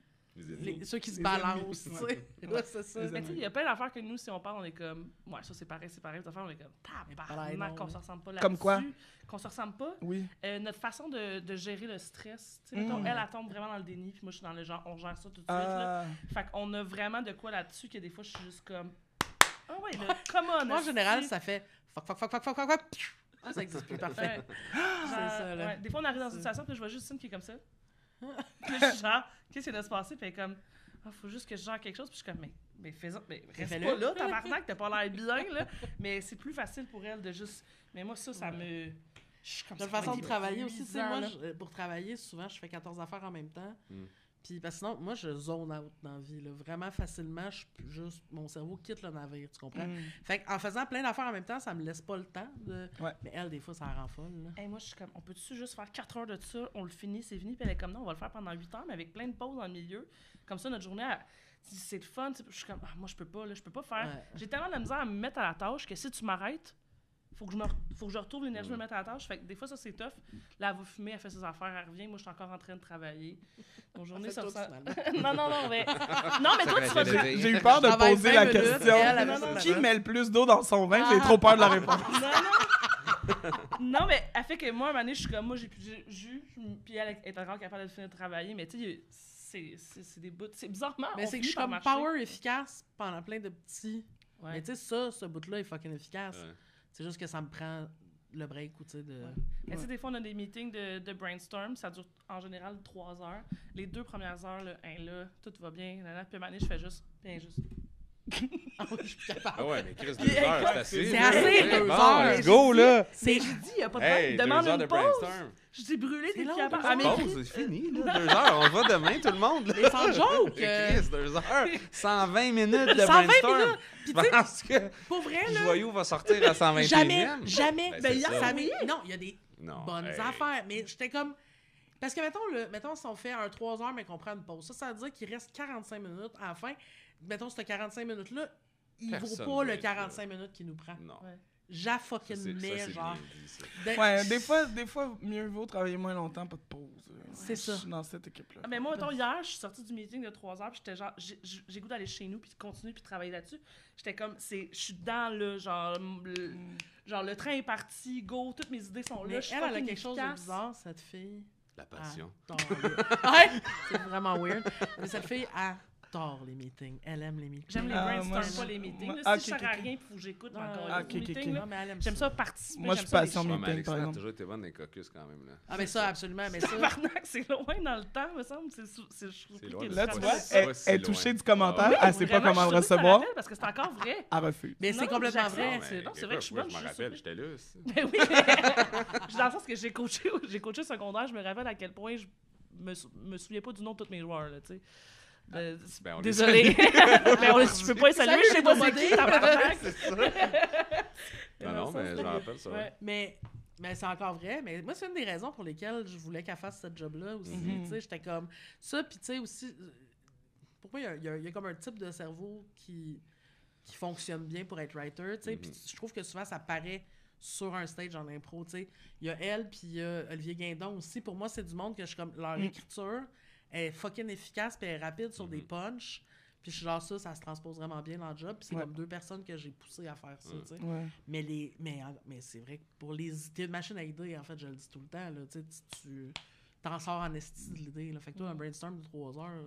Ceux qui se Les balancent, tu ennemis. sais. Ouais, c'est ça. Les Mais tu sais, il y a plein d'affaires que nous, si on parle, on est comme, ouais, ça c'est pareil, des affaires, on est comme, tabarnak, qu'on se ressemble pas là-dessus. Comme quoi? Qu'on se ressemble pas. Oui. Notre façon de gérer le stress. Tu sais, mettons, elle tombe vraiment dans le déni, puis moi, je suis dans le genre, on gère ça tout de suite. Là. Fait qu'on a vraiment de quoi là-dessus que des fois, je suis juste comme, ah ouais, là, come on. Moi, en esti. général, ça fait fuck. Ah, ça existe plus, parfait. Ouais. C'est ça, là. Ouais. Des fois, on arrive dans une situation, puis je vois juste une qui est comme ça. Puis là, je suis genre, qu'est-ce qui vient de se passer? Puis elle est comme, faut juste que je gère quelque chose. Puis je suis comme, mais fais-en, mais reste fais-le. pas là, tabarnak, t'as pas l'air bien, là. Mais c'est plus facile pour elle de juste. Mais moi, ça me. Je suis comme Notre ça, façon de fait travailler aussi, tu sais, 8 ans, moi, là. pour travailler, souvent, je fais 14 affaires en même temps. Mm. Puis parce que sinon, moi, je zone out dans la vie. Là. Vraiment facilement, mon cerveau quitte le navire, tu comprends? Fait qu'en faisant plein d'affaires en même temps, ça me laisse pas le temps de... Ouais. Mais elle, des fois, ça la rend folle. Là. Hey, moi, je suis comme, on peut-tu juste faire 4 heures de ça, on le finit, c'est fini, puis elle est comme, non, on va le faire pendant 8 heures, mais avec plein de pauses dans le milieu. Comme ça, notre journée, c'est le fun. Je suis comme, moi, je peux pas faire. Ouais. J'ai tellement de la misère à me mettre à la tâche que si tu m'arrêtes, faut que je retrouve l'énergie de me mettre à la tâche. Fait que des fois, ça, c'est tough. Là, elle va fumer, elle fait ses affaires, elle revient. Moi, je suis encore en train de travailler. Mon journée, ça ressemble... Non, mais... Non, mais toi, tu vas... J'ai eu peur de Travaille poser 20 la minutes, question. elle Qui met le plus d'eau dans son vin? J'ai trop peur de la réponse. Non, mais elle fait que moi, à un moment donné, je suis comme, moi, j'ai plus de jus, puis elle est encore capable de finir de travailler. Mais tu sais, c'est des bouts... C'est bizarrement... Mais c'est que je suis comme power efficace pendant plein de petits... Ouais. Mais tu sais, ce bout-là est fucking efficace. Ouais. C'est juste que ça me prend le break ou tu sais de... Ouais. Mais tu sais, des fois, on a des meetings de brainstorm, ça dure en général 3 heures. Les 2 premières heures, là, tout va bien. Puis à un moment donné, je fais juste... Ah oui, je suis capable. Ah ouais, mais Chris, 2 heures, c'est assez. C'est assez, 2 Bon, heures. let's go, là! C'est... J'ai dit, il n'y a pas de Hey, problème. 2 Demande heures de une pause. brainstorm. Je t'ai brûlé, C'est t'es long, capable. 2 heures. Elle m'écrit. Pause, c'est fini, là. 2 heures, on va demain, tout le monde. Là. Mais sans joke! Chris, 2 heures, 120 minutes de 120 brainstorm. minutes! Puis tu sais, Parce que pour vrai, là... Joyau va sortir à 121e. Jamais! Ben, Ben, c'est hier, ça. non, il y a des Non, bonnes hey. affaires, mais j'étais comme... Parce que, mettons, si on fait un 3 heures, mais qu'on prend une pause, ça veut dire qu'il reste 45 minutes à la fin. Mettons, ce 45 minutes-là, il Personne vaut pas veut le être 45 minutes qu'il nous prend. Non. Ouais. Ça, Fucking c'est mais, genre... bien dit, ça. Ouais, des fois, mieux vaut travailler moins longtemps, pas de pause. C'est ça. Je suis dans cette équipe-là. Ah, mais moi, mettons, hier, je suis sortie du meeting de 3 heures, puis j'étais genre, j'ai goût d'aller chez nous, puis de continuer, puis de travailler là-dessus. J'étais comme, je suis dans le, genre, le train est parti, go, toutes mes idées sont là, Mais je suis elle a fucking quelque chose de efficace. bizarre, cette fille. La passion. Ouais! C'est vraiment weird. Mais cette fille adore les meetings. Elle aime les meetings. J'aime les Ah, brainstorms, moi, pas les meetings. moi- Là, ah, si je ok, sers à ok. rien, il faut que j'écoute Ah, encore. ok, Les ok, meetings, ok. là, Non, mais elle aime j'aime ça participer, Moi, je j'aime suis ça les patient chiens. Ouais, mais meeting, par Alexandre a exemple. toujours été bonne des caucus quand même, là. Ah, mais ça, absolument. Mais ça... Tabarnak, c'est loin dans le temps, me semble. Je suis surpris loin. qu'elle Là, se tu rappelle vois, ça. elle Ouais, c'est est loin. touchée du commentaire, Oui, elle sait pas Vraiment, comment le je suis surprise recevoir, qu'elle rappelle parce que c'est encore vrai. elle refuse. Mais c'est Non, complètement j'accepte. vrai. c'est- non, c'est vrai que je suis moi, bonne, je me je suis rappelle, surprise. j'étais là aussi. Ben oui. Dans le sens que j'ai coaché au secondaire, je me rappelle à quel point je me souviens pas du nom de tous mes joueurs, là, tu sais. Ben, on les Désolé. Je peux pas les saluer, je sais pas c'est qui, tabarnak. Non, non, mais je me rappelle ça. Ouais. Mais c'est encore vrai. Mais moi, c'est une des raisons pour lesquelles je voulais qu'elle fasse ce job-là aussi. Mhm. Tu sais, j'étais comme ça. Puis, tu sais, aussi, pour moi, il y a comme un type de cerveau qui fonctionne bien pour être writer. Tu sais, puis je trouve que souvent, ça paraît sur un stage en impro. Tu sais, il y a elle, puis il y a Olivier Guindon aussi. Pour moi, c'est du monde que je suis comme. Leur écriture est fucking efficace, puis elle est rapide sur des punchs. Puis je suis genre ça se transpose vraiment bien dans le job. Puis c'est Ouais. comme 2 personnes que j'ai poussé à faire ça, tu sais. Ouais. Mais c'est vrai que pour les... T'es une machine à idées, en fait, je le dis tout le temps, là. Tu sais, tu t'en sors en esti de l'idée, là. Fait que toi, un brainstorm de 3 heures...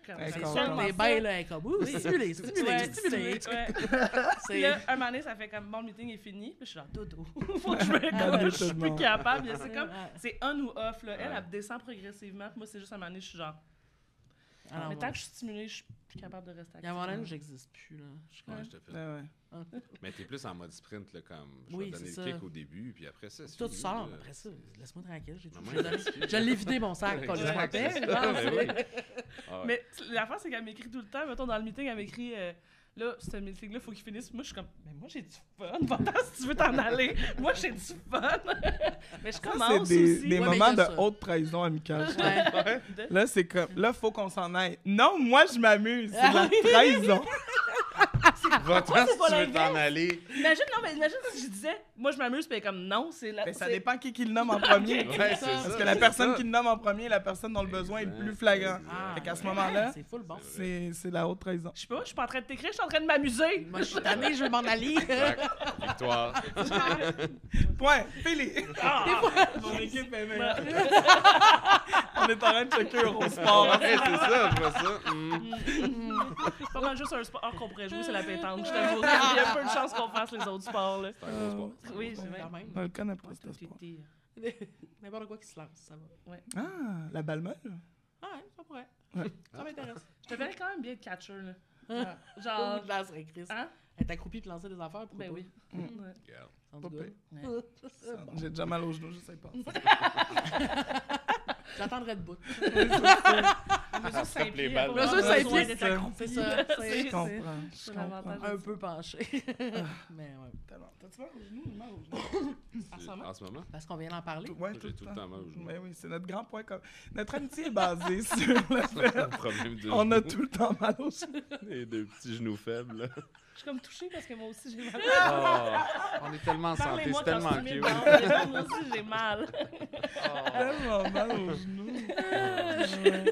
Elle c'est est sûr contente. que t'es bien, là, elle est comme... Ouh, stimulé. Ouais. Puis là, un moment donné, ça fait comme bon, le meeting est fini. Puis je suis genre dodo. Faut que je me couche. Je suis plus capable. C'est comme, c'est on ou off. Là. Elle descend progressivement. Puis moi, c'est juste un moment donné, je suis genre. Alors, Mais tant que je suis stimulée, je suis plus capable de rester il y a un moment donné où active. j'existe plus, là. Je suis comme... Ouais, je te fais. Ouais. Mais t'es plus en mode sprint, là, comme je Oui, vais donner c'est le ça. kick au début, puis après ça, c'est Tout fini, sort, là. après ça. Laisse-moi tranquille, j'ai tout Maman, je l'ai donné. Je l'ai vidé, mon sac, quand je Exact, m'appelle. c'est ça, mais oui. Ah ouais. Mais l'affaire, c'est qu'elle m'écrit tout le temps. Mettons, dans le meeting, elle m'écrit là, ce meeting-là, il faut qu'il finisse. Moi, je suis comme, mais moi, j'ai du fun. Va-t'en si tu veux t'en aller. Moi, j'ai du fun. Mais je Ça, commence c'est des aussi. Ouais, mais moments il y a de ça. haute trahison amicale. je trouve. Ouais. Là, c'est comme, là, faut qu'on s'en aille. Non, moi, je m'amuse. C'est Ah la trahison. Va-t'en c'est si pas tu veux l'inverse? t'en aller. Imagine si je disais, moi, je m'amuse, puis elle est comme, non, c'est la. Mais ça c'est- dépend qui le nomme en premier. Ouais, c'est Parce ça, que la c'est personne ça. qui le nomme en premier, la personne dont le besoin est le plus flagrant. Ah, Fait qu'à ce ouais. moment-là, C'est full bon. c'est la haute trahison. Je sais pas, je suis pas en train de t'écrire, je suis en train de m'amuser. Moi, je suis tannée, je veux m'en aller. Exact. Victoire. Point. Fili. Ah! Mon équipe est meilleure. On est en train de checker Eurosport. Ouais, c'est ça, je vois ça. C'est pas mal juste un sport qu'on pourrait jouer, c'est la pétanque. Je t'avoue, il y a peu de chances qu'on fasse les autres sports. Là. C'est un gros sport. Oui, c'est vrai. Quand même. On le connaît pas, ce sport. N'importe quoi qui se lance, ça va. Ah, la balle molle. Ah ouais, ça pourrait. Ouais. Ça m'intéresse. Je te verrais quand même bien de catcher. Là. Oh, Genre. je lancerais Chris. Hein? Être accroupi et lancer des affaires. pourquoi Ben pas? oui. Ouais. Regarde. Sounds Pas good. pire. J'ai déjà mal aux genoux, je sais pas. J'attendrai debout. Mesure 5 les pieds. balles. Mesure Mesure 5 5 pieds. pieds, c'est ça. C'est ça. Je comprends. Je C'est comprends. l'avantage. Un peu penché. Mais ouais. Tellement. T'as-tu mal au genou? Mal au genou. En ce moment? Parce qu'on vient d'en parler. Ouais, J'ai tout le temps mal au genou. Mais oui, c'est notre grand point commun. Notre amitié est basée sur le fait Problème de qu'on a genoux. tout le temps mal au genou. Les deux petits genoux faibles, là. Je suis comme touchée parce que moi aussi, j'ai mal. Oh, on est tellement en santé, Parlez-moi c'est tellement quand cute. moi aussi, j'ai mal. Tellement mal au genou. Ouais.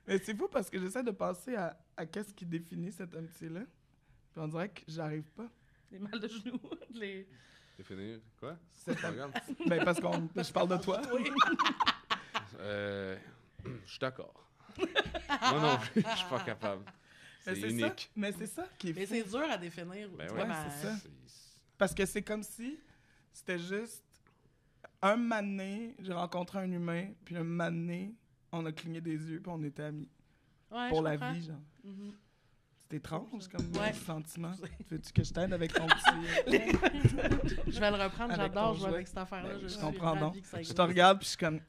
Mais c'est fou parce que j'essaie de penser à qu'est-ce qui définit cette amitié-là. Puis on dirait que j'arrive pas. Les mal de genoux. Les... C'est fini? Quoi? C'est Tu regardes? Ben parce qu'on je parle de toi. Je suis d'accord. Moi non plus, je suis pas capable. Mais C'est ça. unique. Mais c'est ça qui est Mais fou. c'est dur à définir. Ben tu ouais, vois, c'est ça. C'est- Parce que c'est comme si c'était juste un mané, j'ai rencontré un humain, puis un mané, on a cligné des yeux, puis on était amis. Ouais, Pour je la comprends. vie, genre. Mhm. C'est étrange comme Ouais. sentiment. Veux-tu que je t'aide avec ton petit... Je vais le reprendre, Avec j'adore ton jouer jouet. avec cette affaire-là. Ben, je suis comprends donc. ravie que ça Je existe. te regarde, puis je suis comme...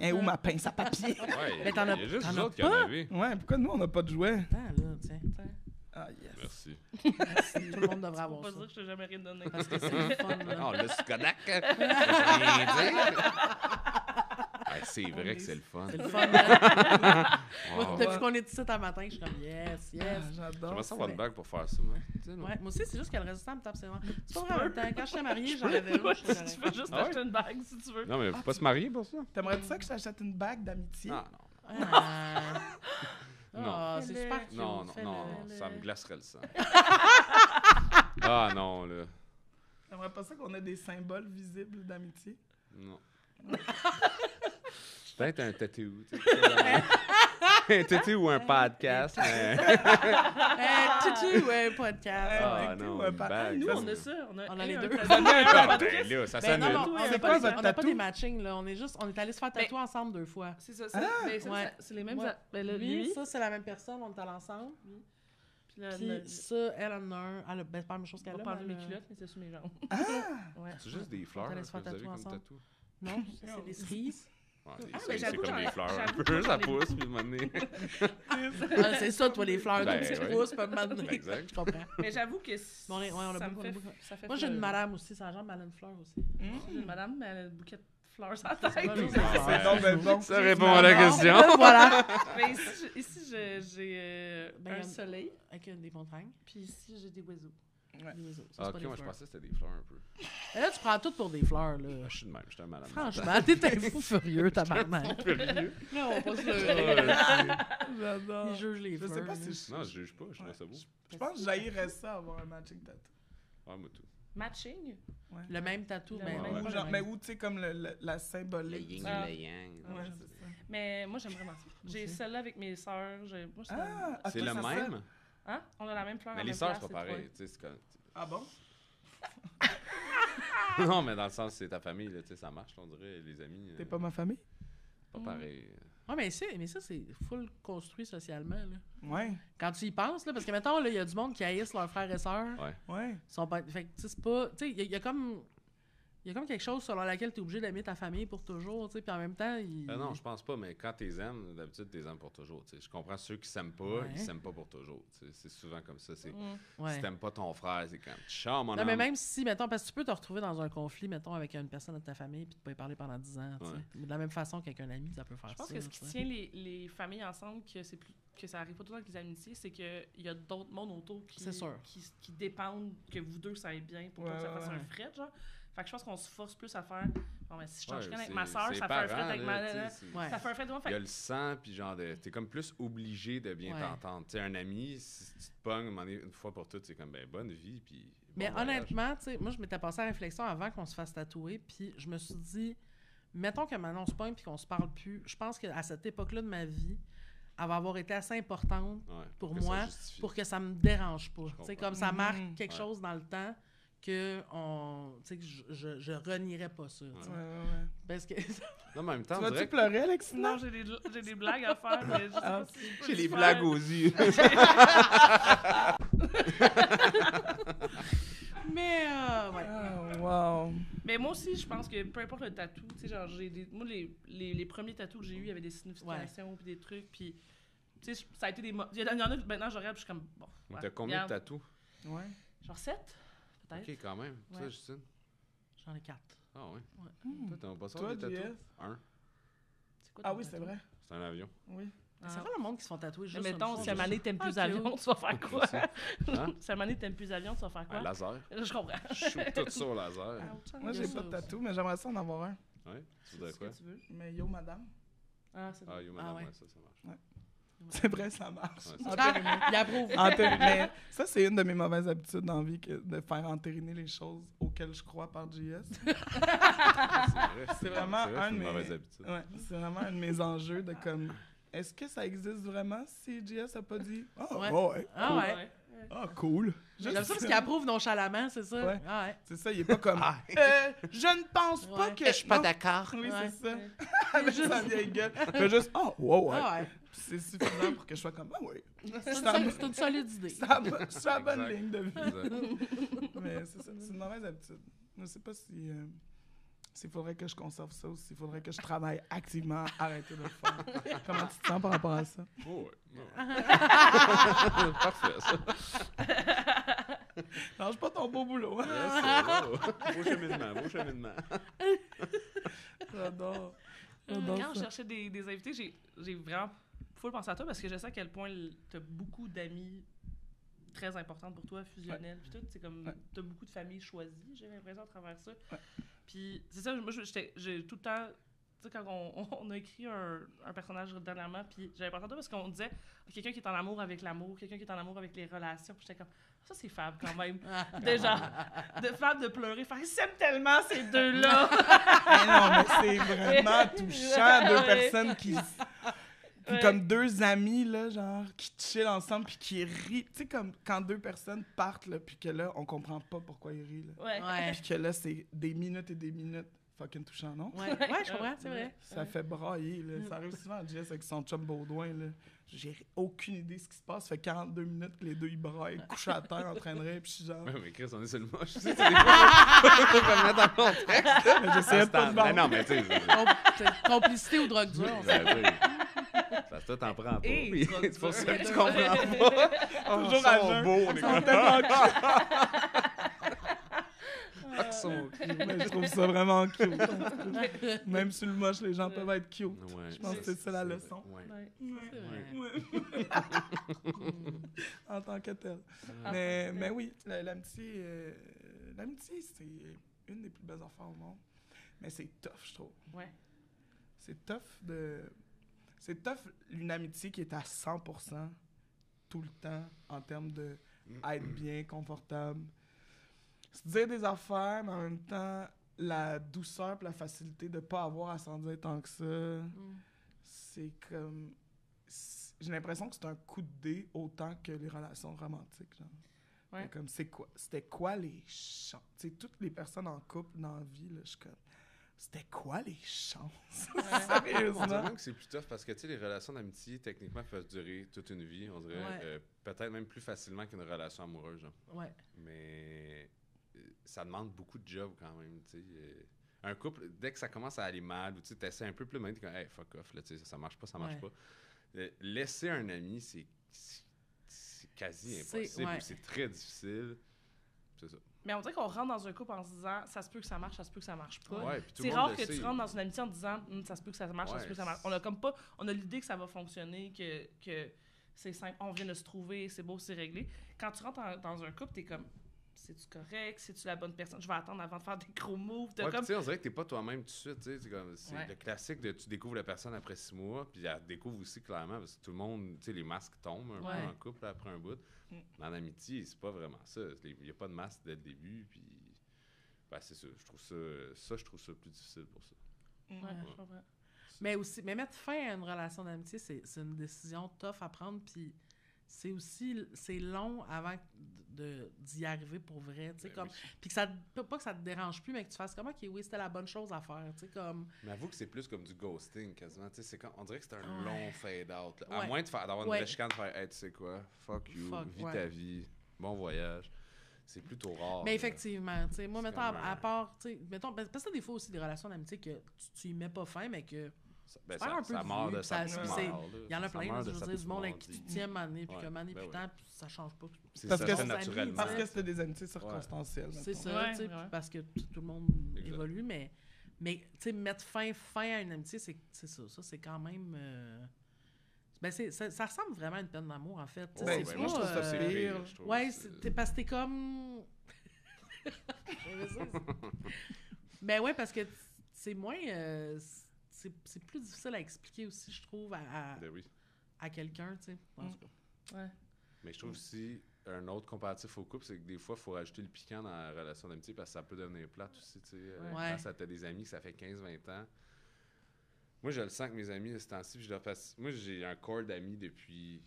Hey, où ma pince à papier? Ouais, Mais t'en as- il y a juste t'en vous as autres qui en pas? avez. Ouais, pourquoi nous, on n'a pas de jouets? Attends, là, tiens. Ah, yes. Merci. Merci. Tout le monde devrait Faut avoir pas ça. dire que je t'ai jamais rien donné. Parce que c'est le fun, là. Oh, le Skodak! Je peux rien dire. Ouais, c'est On vrai est- que c'est le fun. C'est le fun, hein? Moi, Wow. depuis qu'on est ici à matin, je suis comme yes, yes. Ah, j'adore. J'aimerais ça avoir une ça. bague pour faire ça, moi. Tu sais, non? Ouais, moi aussi, c'est juste que le résistant me tape ses mains. C'est pas vrai, en même temps, quand j'étais mariée, j'en avais une. Ouais, j'étais tu correcte. peux juste Ah ouais? acheter une bague si tu veux. Non, mais faut pas se marier pour ça. T'aimerais-tu ça que je t'achète une bague d'amitié? Non, non. Ah, Non. Ah, c'est Fais-le. super cute. Non, non, fais-le. non, ça me glacerait le sang. Ah non, là. T'aimerais pas ça qu'on ait des symboles visibles d'amitié? Non. Peut-être un tatou. Tu sais, un tatou ou un podcast, mais... Tutu, ouais, podcast. Ah, tatou, non, un une pa- bague. Nous, Ça, on a c'est- ça. On a, On a les un deux. tatou. Ah, ben là, ça Ben sonne... non, non, tatou, on c'est n'a quoi pas, votre on n'a pas tatou? des matchings, là. On est allé se faire tatouer ensemble 2 fois. C'est ça, Ah! mais ça, Ouais. c'est les mêmes. Ouais. Ben, là, Lui, lui, ça, c'est la même personne, on est allés ensemble. puis là, Puis ça, elle en a un. Elle a ben, c'est pas la même chose on qu'elle va a. pas enlever mais mes elle a- culottes, mais c'est sur mes jambes. Ouais. C'est juste des fleurs allait que se faire vous avez tatouer comme ensemble. tatou. Non, ça, c'est des cerises. Ouais, Ah, c'est mais c'est j'avoue, comme des j'en- fleurs un j'avoue, peu, j'en ça ai- pousse, puis de m'amener. Ah, c'est ça, toi, les fleurs, Ben, donc tu ouais. pousses, pas me demander. Exact. Je comprends. Mais j'avoue que Bon, on a ça me beaucoup, fait, beaucoup. ça fait Moi, j'ai une fleurir. madame aussi, sa jambe, elle a une fleur aussi. J'ai une madame, mais elle a un bouquet de fleurs sur la tête. pas juste C'est donc ben bon. Ça répond à la Bon, question. Voilà. Mais ici j'ai Ben, un y a- soleil, Avec des montagnes. puis ici, j'ai des oiseaux. Ouais. Des oiseaux. Ça, Ah, c'est ok, pas des moi, je fleurs. pensais que c'était des fleurs un peu. Mais là, tu prends tout pour des fleurs, là. Ah, je suis de même, j'étais un malade. Franchement, t'es un fou furieux, tabarnak. Furieux. Là, on va pas se Ouais, J'adore. Il juge les Je fleurs. sais pas là. si Non, je juge pas, je trouve Ouais. ça beau. Je pense que j'haïrais ça, avoir un matching tattoo. Ouais, moi tout. Matching? Le même tatou, Le mais même. pas Ou le genre, même. mais où, tu sais, comme la symbolique. Ah. le yang. Ouais, c'est ça. Mais moi, j'aime vraiment ça. J'ai aussi. celle-là avec mes sœurs. Moi, c'est Ah, C'est toi, le ça même? sonne. Hein? On a la même fleur. Mais en les même sœurs, place, c'est pas c'est pareil. Tu sais, c'est comme... Ah bon? Non, mais dans le sens, c'est ta famille, là, tu sais, ça marche, on dirait, les amis. T'es pas ma famille? Pas pareil. Ouais, mais ça, c'est full construit socialement, là. Ouais, Quand tu y penses, là, parce que, mettons, là, il y a du monde qui haïssent leurs frères et sœurs. Ouais. ouais. Sont pas... Fait que, tu sais, c'est pas... Tu sais, il y a comme... Il y a comme quelque chose selon laquelle tu es obligé d'aimer ta famille pour toujours, tu sais, puis en même temps, Non, je pense pas, mais quand t'es aimes, d'habitude, t'es aimes pour toujours, tu sais. Je comprends ceux qui s'aiment pas, Ouais. ils s'aiment pas pour toujours, tu sais. C'est souvent comme ça, c'est... Ouais. Si t'aimes pas ton frère, c'est comme... Ciao, mon Non, mais homme. même si, mettons, parce que tu peux te retrouver dans un conflit, mettons, avec une personne de ta famille, puis tu peux y parler pendant 10 ans, tu sais. Ouais. Mais de la même façon qu'avec un ami, ça peut faire Je pense ça. que ce qui tu sais. tient les familles ensemble, que ça arrive pas tout le temps avec les amitiés, c'est qu'il y a d'autres mondes autour C'est sûr. qui dépendent que vous deux, ça aille bien pour pas Ouais, que ça fasse ouais. un fret, genre. Fait que je pense qu'on se force plus à faire. Bon, ben, si je Ouais, change avec c'est- ma soeur, c'est ça fait un fret parents, avec là, ma. tu sais, c'est- Ouais. Ça fait un fret de moi. Il y a Fait le sang, puis genre, t'es comme plus obligé de bien Ouais. t'entendre. Tu sais, un ami, si tu te pognes une fois pour toutes, c'est comme, ben, bonne vie, puis... Mais bon voyage. honnêtement, tu sais, moi, je m'étais passé à la réflexion avant qu'on se fasse tatouer, puis je me suis dit, mettons que maintenant on se pogne puis qu'on se parle plus, je pense qu'à cette époque-là de ma vie, elle va avoir été assez importante Ouais, pour que ça moi, justifie. pour que ça me dérange pas. Tu sais, comprends. comme ça marque Mhm. quelque Ouais. chose dans le temps que je renierais pas ça. tu sais. Ouais, ouais. Parce que Non, mais en même temps, Tu on vas-tu dirait que pleurer, Alex? non, j'ai des blagues à faire, mais je sais Ah, pas si je peux j'ai les les faire. blagues aux yeux. mais ouais. Ah, wow. Mais moi aussi, aussi, je pense que peu importe le tatou, tu sais, genre, moi, les premiers tatous que j'ai eus, il y avait des significations puis des trucs, puis, tu sais, ça a été des... Il y en a maintenant, je regarde, puis je suis comme, bon... Mais t'as combien de tatous? Ouais. Genre 7, peut-être. Ok, quand même. Ouais. Ça, Justine? J'en ai 4. Ah ouais. Hmm. Toi, t'as pas ça, Toi, des tatous? JS? Un. C'est quoi Ah ton oui, c'est tatou? vrai. C'est un avion. Oui. C'est vrai le monde qui se font tatouer juste Mais une mettons, fois, si à juste- Mané t'aimes plus Ah, avion, cute. tu vas faire quoi? Hein? Si à Mané t'aimes plus avion, tu vas faire quoi? Un laser. Je comprends. Je shoot tout ça au laser. Moi, j'ai ça pas de aussi. tatou, mais j'aimerais ça en avoir un. Ouais? Tu C'est voudrais ce que quoi? tu veux. Mais yo, madame. Ah, c'est Ah, bon. yo, madame, ouais. ouais, ça marche. C'est vrai, ça marche. Ouais, Entériner. Il approuve. Mais ça, c'est une de mes mauvaises habitudes dans la vie, de faire entériner les choses auxquelles je crois par JS. C'est vrai. C'est vraiment vrai, un c'est de une mes... mauvaise habitude. Ouais, c'est vraiment un de mes enjeux de comme... Est-ce que ça existe vraiment si JS a pas dit « Ah, Ouais. ouais, Ah cool. ouais. Ah, cool. » J'aime ça parce qu'il approuve nonchalamment, c'est ça? Ouais. Ah ouais. C'est ça, il est pas comme Ah. Je ne pense pas Ouais. que... Je suis pas Non. d'accord. Oui, Ouais. c'est ça. Avec sa vieille gueule. Fait juste « Ah, ouais, ouais. Ah ouais. C'est suffisant pour que je sois comme « Ah, oui. C'est une solide idée. C'est la bonne Exact. ligne de vie. Exact. Mais c'est ça, c'est une mauvaise habitude. Je ne sais pas si... s'il faudrait que je conserve ça ou s'il faudrait que je travaille activement à arrêter de le faire. Comment tu te sens par rapport à ça? Oh, ouais. Parfait, ça. Lâche pas ton beau boulot. Hein? Beau cheminement, beau cheminement. J'adore. Quand je ça. cherchais des invités, j'ai vraiment full pensé à toi parce que je sais à quel point t'as beaucoup d'amis très importantes pour toi, fusionnelles, puis tout. C'est comme, Ouais. t'as beaucoup de familles choisies, j'ai l'impression, à travers ça. Ouais. Puis c'est ça, moi, j'ai tout le temps... Tu sais, quand on a écrit un personnage dernièrement, puis j'avais pensé à toi parce qu'on disait quelqu'un qui est en amour avec l'amour, quelqu'un qui est en amour avec les relations, puis j'étais comme, ça c'est fab quand même. Déjà, de fab de pleurer, faire, ils s'aiment tellement ces deux-là. Mais non, mais c'est vraiment touchant. Deux Ouais. personnes qui... Ouais. Comme deux amis, là, genre, qui chill ensemble puis qui rient. Tu sais, comme quand deux personnes partent, là, puis que là, on comprend pas pourquoi ils rient, là. Ouais. Ouais. Puis que là, c'est des minutes et des minutes fucking touchant, non? Ouais, je comprends, c'est vrai. Ça fait brailler, là. Ça arrive souvent à Jess avec son chum Baudouin, là. J'ai aucune idée de ce qui se passe. Ça fait 42 minutes que les deux, ils braillent, couchés à terre, en train de rire, puis je suis genre... Ouais, mais Chris, on est sur le moche. Tu sais, c'est des fois, faut comme mettre en contexte. Mais j'essayais de pas te Mais vendre. non, mais tu sais, C'est complicité ou drogue dure. parce que toi, t'en prends pas. Et puis drogue C'est pour ça dure. que tu comprends pas. Toujours à jeun. beau, les Ils sont gars. tellement Ils sont cute. Mais je trouve ça vraiment cute. Même sur le moche, les gens peuvent être cute. Ouais, Je pense que c'est ça la leçon. Ouais. Ouais. C'est vrai. Ouais. En tant que tel. Mais oui, l'amitié, c'est une des plus belles affaires au monde. Mais c'est tough, je trouve. Ouais. C'est tough une amitié qui est à 100% tout le temps en termes de être bien, confortable. Se dire des affaires, mais en même temps, la douceur et la facilité de pas avoir à s'en dire tant que ça, c'est comme... J'ai l'impression que c'est un coup de dé autant que les relations romantiques, genre. Ouais. Comme, c'était quoi les chances? Tu sais, toutes les personnes en couple dans la vie, là, je suis comme... C'était quoi les chances? On Sérieusement? dirait même que c'est plus tough parce que tu sais, les relations d'amitié, techniquement, peuvent durer toute une vie. On dirait Ouais. peut-être même plus facilement qu'une relation amoureuse. Genre. Ouais. Mais ça demande beaucoup de job quand même. Tu sais. Un couple, dès que ça commence à aller mal, ou tu essaies un peu plus, mais tu es comme, hey, fuck off, là, tu sais, ça marche pas, ça marche Ouais. pas. Laisser un ami, c'est quasi impossible. ouais. C'est très difficile. C'est ça. Mais on dirait qu'on rentre dans un couple en se disant ça se peut que ça marche, ça se peut que ça marche pas. Ouais, puis tout C'est le rare monde que le tu sait. rentres dans une amitié en te disant ça se peut que ça marche, ça se Ouais, peut que ça marche. On a comme pas, on a l'idée que ça va fonctionner, que c'est simple, on vient de se trouver, c'est beau, c'est réglé. Quand tu rentres dans un couple, t'es comme c'est-tu correct, c'est-tu la bonne personne, je vais attendre avant de faire des gros moves. T'as Ouais, comme... puis tu sais, on dirait que t'es pas toi-même tout de suite. Tu sais, c'est Ouais. le classique de tu découvres la personne après 6 mois, puis elle découvre aussi clairement, parce que tout le monde, tu sais, les masques tombent un Ouais. peu en couple après un bout. Dans l'amitié, c'est pas vraiment ça. Il n'y a pas de masque dès le début, puis ben, c'est ça. Je trouve ça plus difficile pour ça. Ouais, je comprends. Mais aussi, mais mettre fin à une relation d'amitié, c'est une décision tough à prendre, puis c'est long avant d'y arriver pour vrai, tu sais, Ben comme, oui. puis que ça, pas que ça te dérange plus, mais que tu fasses comme, ok, oui, c'était la bonne chose à faire, tu sais, comme, Mais avoue que c'est plus comme du ghosting quasiment. Tu sais, c'est on dirait que c'est un Ouais. long fade-out. Là. À Ouais. moins d'avoir une Ouais. vraie chicane, de faire, hey, tu sais quoi, fuck you, Fuck, vis ouais. ta vie, bon voyage. c'est plutôt rare. Mais effectivement, tu sais, moi, C'est mettons, comme à part, tu sais, mettons, parce que des fois aussi des relations d'amitié que tu y mets pas fin, mais que Ben, perds un peu ça de meurt vue, de sa ça- petite c'est- mort, là. il y en a Ça plein, meurt je de sa veux dire, du petite monde mort, avec qui tu tiens mané, puis Ouais, que mané, ben puis oui. tant, puis ça change pas. C'est Parce ça que fait c'est- naturellement. Parce que c'était des amitiés circonstancielles. C'est mettons. ça, Ouais, tu sais, ouais. parce que tout le monde Exact. évolue, mais tu sais, mettre fin à une amitié, c'est ça. Ça, c'est quand même... Ben, ça ressemble vraiment à une peine d'amour, en fait. Tu sais, Ben, c'est moi, je pas, trouve ça c'est pire. je trouve. Ouais, C'est- parce que t'es comme... J'aimais ça, ben ouais, parce que c'est moins... c'est plus difficile à expliquer aussi, je trouve, Ben oui. à quelqu'un, tu sais. En tout cas. Ouais. Mais je trouve aussi, un autre comparatif au couple, c'est que des fois, il faut rajouter le piquant dans la relation d'amitié parce que ça peut devenir plate aussi, tu sais. Ouais. Quand ça t'as des amis que ça fait 15-20 ans. Moi, je le sens que mes amis, de ce temps-ci, puis je leur fasse... Moi, j'ai un corps d'amis depuis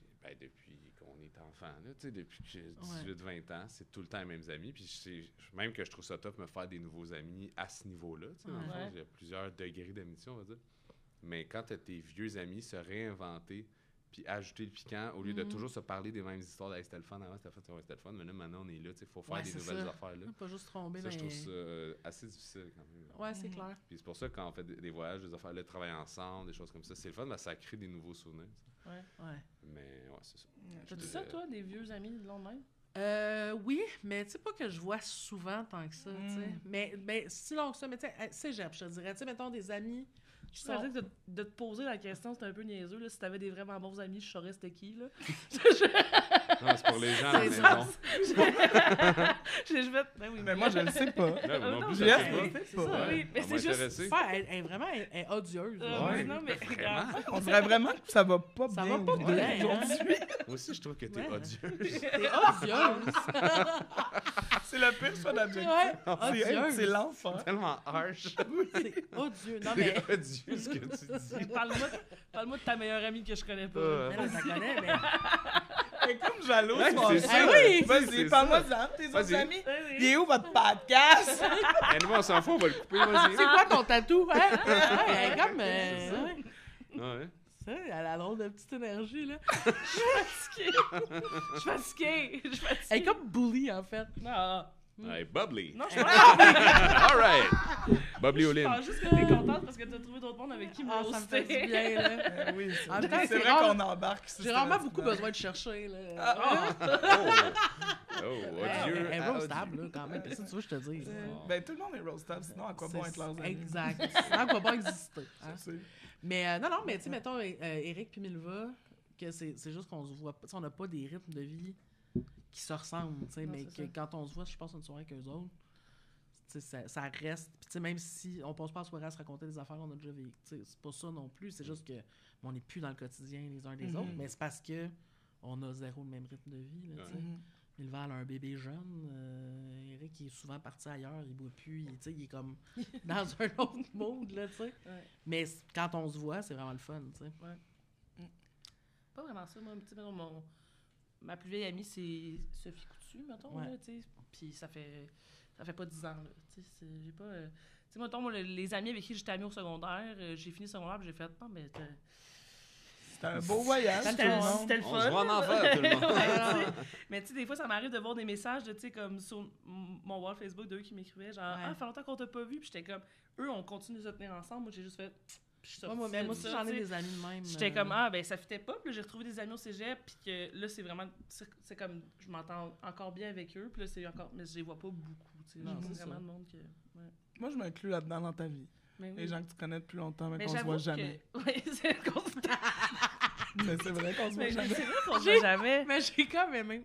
qu'on est enfant, là, tu sais, depuis que j'ai 18-20 ans. C'est tout le temps les mêmes amis. Puis même que je trouve ça top me faire des nouveaux amis à ce niveau-là, tu sais. Dans le fond, Ouais. j'ai plusieurs degrés d'amitié, on va dire. Mais quand t'as tes vieux amis, se réinventer puis ajouter le piquant, au lieu de toujours se parler des mêmes histoires avec c'était le fun avant, c'était le fun, mais là, maintenant, on est là, tu sais, il faut faire Ouais, des c'est nouvelles ça. affaires, là. Pas juste tomber Ça, dans je trouve les- ça assez difficile, quand même. Ouais, c'est clair. Puis c'est pour ça que quand on fait des voyages, des affaires, le travail ensemble, des choses comme ça, c'est le fun, mais ça crée des nouveaux souvenirs, tu sais. Ouais. Mais ouais, c'est ça. T'as-tu ça, toi, des vieux amis de long même? Oui, mais tu sais pas que je vois souvent tant que ça, tu sais. Mais si long que ça, mais tu sais, cégep, je te dirais. Tu sais, mettons des amis. Je savais que de te poser la question, c'était un peu niaiseux. Là. Si t'avais des vraiment bons amis, je saurais c'était qui. Là. Non, c'est pour les gens à la C'est maison. Je vais... Ben oui, Mais moi, je le sais pas. Là, moi non plus, je J'ai le hâte, sais mais pas. c'est pas. ça, oui, mais On c'est m'a juste... intéressé. Elle est vraiment elle est odieuse. là. Ouais. Non, mais regarde. On dirait vraiment que ça va pas Ça bien. va pas bien, hein? aujourd'hui. Moi aussi, je trouve que t'es Ouais. odieuse. T'es odieuse. C'est le pire choix d'adjectif. Ouais, C'est odieuse. l'enfer. Tellement harsh. C'est odieux. Non, mais... C'est odieux ce que tu dis. Parle-moi de ta meilleure amie que je connais pas. Mais là, ça connaît, mais... C'est comme jaloux. Ouais, mon c'est cher. ça. oui, Vas-y, c'est parle-moi ça. de tes Vas-y. autres amis. Oui. Il est où votre podcast? Eh, nous, on s'en fout, on va le couper, vas-y. C'est quoi ton tatou, hein? Ouais, elle est comme... C'est ça. ouais. Ouais. Ça, elle a la drôle de petite énergie, là. Je suis fatiguée. Elle est comme bully, en fait. Non. Hey, bubbly. Non, je suis All right. Bubbly Je Olin. pense juste que t'es contente parce que t'as trouvé d'autres monde avec qui me Ah, ça me fait du roaster. bien, là. Oui, En même temps, c'est c'est vrai rare- qu'on embarque. J'ai vraiment beaucoup besoin de chercher, là. Oh, Elle odieux. est à roastable, là, quand même. Qu'est-ce que tu veux que je te dise? Ben, tout le monde est roastable, sinon à quoi bon être leurs amis? Exact. Sinon, à quoi bon exister? hein? Je sais. Mais non, mais tu sais, mettons, Eric puis Milva, que c'est juste qu'on se voit pas. Tu sais, on n'a pas des rythmes de vie qui se ressemblent, tu sais, Non, mais c'est que quand on se voit, je passe une soirée avec eux autres, tu sais, ça reste. Puis tu sais, même si on passe pas la soirée à se raconter des affaires qu'on a déjà vécues, tu sais, c'est pas ça non plus. C'est juste que on n'est plus dans le quotidien les uns des autres, mais c'est parce que on a zéro le même rythme de vie, là, tu sais. Milva, elle a un bébé jeune. Eric, il est souvent parti ailleurs. Il boit plus. Il est comme dans un autre monde, là, tu sais. Ouais. Mais quand on se voit, c'est vraiment le fun, tu sais. Pas vraiment ça. Moi, tu sais, ma plus vieille amie, c'est Sophie Coutu, mettons, Ouais. là, tu sais. Puis ça fait pas 10 ans, là. Tu sais, j'ai pas... tu sais, mettons, moi, les amis avec qui j'étais amie au secondaire, j'ai fini le secondaire, puis j'ai fait, non, mais... C'était un beau voyage, tout C'était le monde. c'était le On fun. se voit en enfer, tout le monde. Ouais, tu sais. Mais tu sais, des fois, ça m'arrive de voir des messages de, tu sais, comme sur mon wall Facebook d'eux qui m'écrivaient, genre, Ouais. ah, fait longtemps qu'on t'a pas vu, puis j'étais comme, eux, on continue de se tenir ensemble. Moi, j'ai juste fait, puis je suis sortie Moi de aussi, ça, j'en ai tu sais. des amis de même. J'étais comme, ah, ben ça fitait pas, puis là, j'ai retrouvé des amis au cégep, puis que là, c'est vraiment, c'est comme, je m'entends encore bien avec eux, puis là, c'est encore, mais je les vois pas beaucoup, tu sais. Non, C'est c'est vraiment ça. le monde que. Ouais. Moi, je m'inclus là-dedans dans ta vie. Mais oui. Les gens que tu connais depuis longtemps, mais Mais qu'on se j'avoue voit que- jamais. Oui, c'est qu'on se Mais c'est vrai qu'on se voit Mais jamais. c'est vrai qu'on se voit jamais. Mais j'ai quand même. Ouais.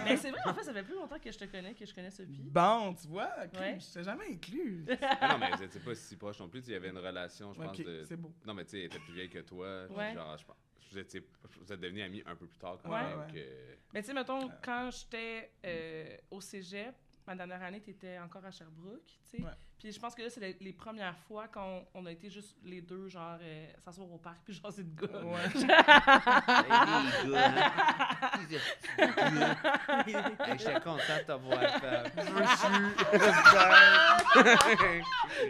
Mais c'est vrai, en fait, ça fait plus longtemps que je te connais, que je connais Sophie. Bon, tu vois, ok, Ouais. je t'ai jamais inclus. Ah non, mais vous n'étiez pas si proche non plus. Il y avait une relation, je pense, Ok, de... c'est beau. Non, mais tu sais, elle était plus vieille que toi. Ouais. Genre, je pense... Vous êtes devenus amis un peu plus tard quand Ouais. même. Ouais. que- Mais tu sais, mettons, quand j'étais au cégep, ma dernière année, t'étais encore à Sherbrooke, tu sais. Ouais. Puis je pense que là, c'est les premières fois qu'on a été juste les deux, genre, s'asseoir au parc, puis jaser de gars. Ouais. J'étais content de te voir, Fab.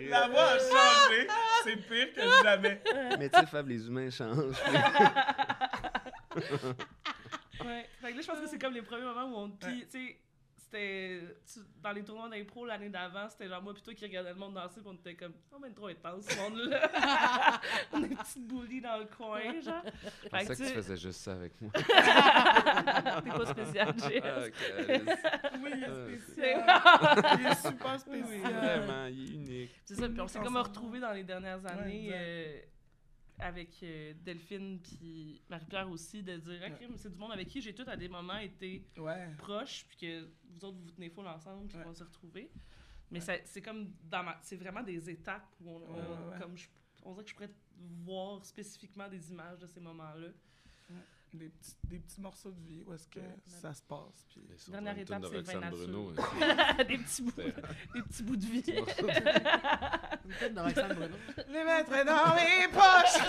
La voix a changé. C'est pire que jamais. Mais tu sais, Fab, les humains changent. Ouais. Fait que là, je pense que c'est comme les premiers moments où on. Puis, tu sais, dans les tournois d'impro l'année d'avant, c'était genre moi plutôt qui regardait le monde danser, puis on était comme, oh, mais trop intense, ce monde-là. On est petites bullies dans le coin, genre. Je pensais que tu faisais juste ça avec moi. T'es pas spécial, JS. Oui, il est spécial. Il est super spécial. Oui, vraiment, il est unique. C'est ça, puis on s'est comme retrouvés dans les dernières années avec Delphine puis Marie-Pierre aussi, de dire, OK, mais c'est du monde avec qui j'ai tout à des moments été proches, puis que vous autres, vous tenez full ensemble, puis qu'on s'est retrouvés. Mais c'est comme c'est vraiment des étapes où on dirait que je pourrais voir spécifiquement des images de ces moments-là. Des petits morceaux de vie où est-ce que ça se passe. Puis... Dernière étape, c'est le vin Bruno. des petits bouts de vie. Une tête de Roxane Bruno. Les mettre dans mes poches!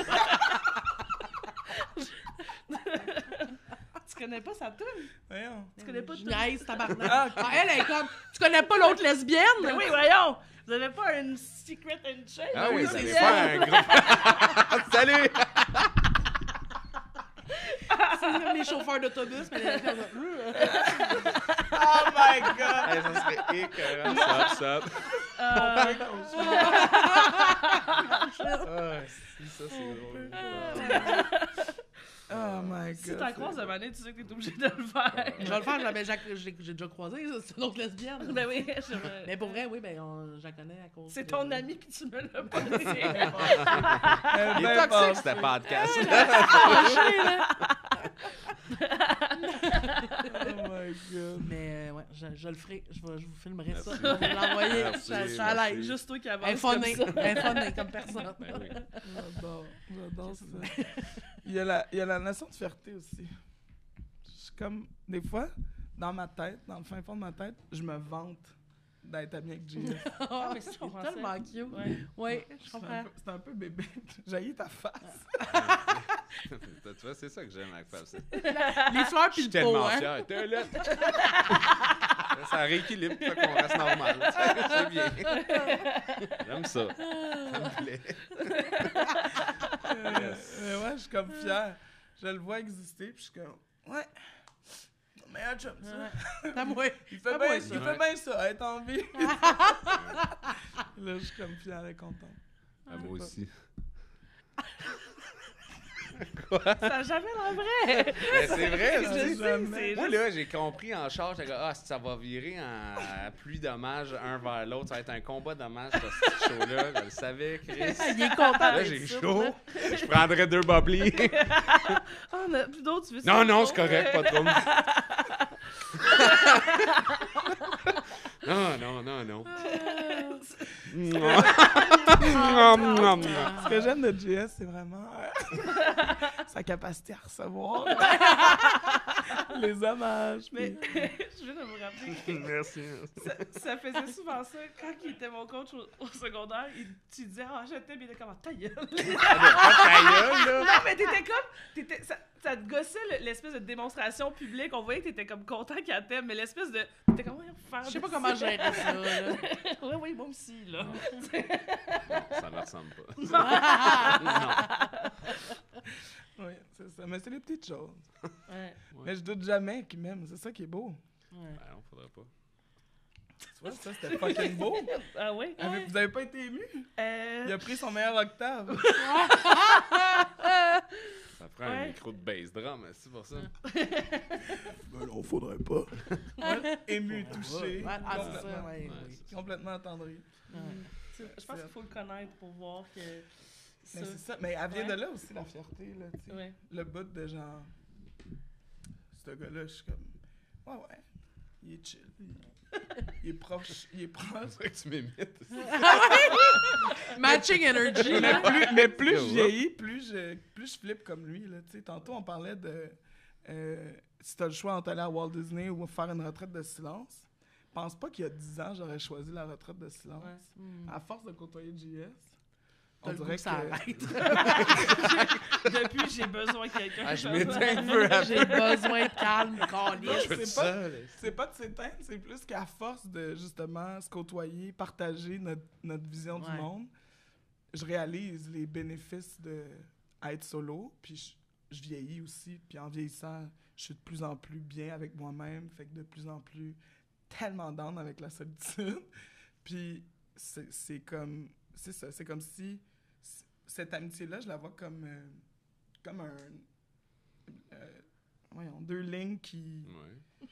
Tu connais pas sa toune? Voyons. Tu connais pas tout? Nice, tabarnak. Elle est comme, tu connais pas l'autre lesbienne? Mais oui, voyons! Vous avez pas une secret handshake? Ah oui, c'est c'est ça. pas un groupe. Salut! C'est comme les chauffeurs d'autobus, mais les comme... Oh my God! Hey, ça serait écœurant. Stop. Ça, c'est drôle. Oh my God. Si t'en croises de manière, tu sais que t'es obligé de le faire. Je vais le faire, j'ai déjà croisé, c'est une autre lesbienne. Ben oui, Mais pour vrai, oui, je la connais à cause c'est ton ami puis tu me l'as pas dit. Il est toxique, ce podcast. Oh my God. Mais ouais, je le ferai, je vous filmerai ça. Merci. Je vais l'envoyer, Merci, je suis à l'aise. Juste toi qui avance Infoné, comme ça. infoné comme personne. Ben oui. J'adore ça. Il y a la notion de fierté aussi. Je suis comme, des fois, dans ma tête, dans le fin fond de ma tête, je me vante d'être amie avec JF. Ah, mais ça, je comprends ça. Tellement cute. Ouais. Oui, je comprends. C'est un peu bébé. J'haïs ta face. Tu vois, c'est ça que j'aime avec Fab. Les fleurs Je puis suis le pot, tellement hein. fier. T'es là. Ça rééquilibre, fait qu'on reste normal. C'est bien. J'aime ça. Ça me plaît. Ouais, je suis comme fier. Je le vois exister, puis je suis comme, ouais. Meilleur chum, ça. T'as moi. Il fait moi, bien ça. être en vie. Là, je suis comme fier et content. Ah, moi aussi. Ça n'a jamais l'air vrai. Mais c'est vrai, Je c'est sais, c'est moi, juste- là, j'ai compris en charge, j'étais comme, ça va virer en pluie d'hommages un vers l'autre. Ça va être un combat d'hommages, ce show-là. Je le savais, Chris. Il est content. Là, d'être j'ai ça, chaud. là. Je prendrais 2 bubbly. Ah, on a plus d'autres, tu veux Non, non, c'est correct, pas trop. Non. Ce que j'aime de JS, c'est vraiment sa capacité à recevoir les hommages. Mais puis- je viens de me rappeler que Merci. ça faisait souvent ça. Quand il était mon coach au secondaire, tu disais, je t'aime, il était comme, ta gueule. Ta gueule, là. Non, mais t'étais comme. Ça te gossait l'espèce de démonstration publique. On voyait que t'étais comme content qu'elle t'aime, mais l'espèce de. T'étais comme, faire. Je sais pas comment gérer ça, là. Oui, moi aussi, là. Ça me ressemble pas. Oui, c'est ça. Mais c'est les petites choses. Ouais. Mais je doute jamais qu'il m'aime. C'est ça qui est beau. Ben non, faudrait pas. Tu vois, ça, c'était fucking beau. Ah oui? Vous avez pas été ému? Il a pris son meilleur octave. Ça prend un micro de bass drum, c'est pour ça. Ben non, faudrait pas. Ému, touché. Ouais, c'est ça, complètement, ouais. complètement attendri. Je pense qu'il faut le connaître pour voir que. Mais c'est ça. Mais elle vient de là aussi, la fierté. Là, tu sais. Ouais. Le bout de genre. Ce gars-là, je suis comme. Ouais. Il est chill. Il est proche. C'est vrai que tu m'imites. Matching energy. mais plus je vieillis, plus je flippe comme lui. Là, tu sais. Tantôt, on parlait de si tu as le choix entre aller à Walt Disney ou faire une retraite de silence. Pense pas qu'il y a 10 ans, j'aurais choisi la retraite de silence. Ouais. À force de côtoyer JS, T'as on le goût dirait que ça arrête. Depuis, j'ai besoin de quelqu'un. Ah, je m'éteins un peu après. J'ai besoin de calme, Non, câlisse. Je veux c'est tout pas- seul. c'est pas de s'éteindre, c'est plus qu'à force de justement se côtoyer, partager notre vision du Ouais. monde, je réalise les bénéfices de être solo, puis je vieillis aussi, puis en vieillissant, je suis de plus en plus bien avec moi-même, fait que de plus en plus tellement down avec la solitude. Puis c'est comme... C'est ça, c'est comme si... Cette amitié-là, je la vois comme un... voyons, 2 lignes qui... Ouais.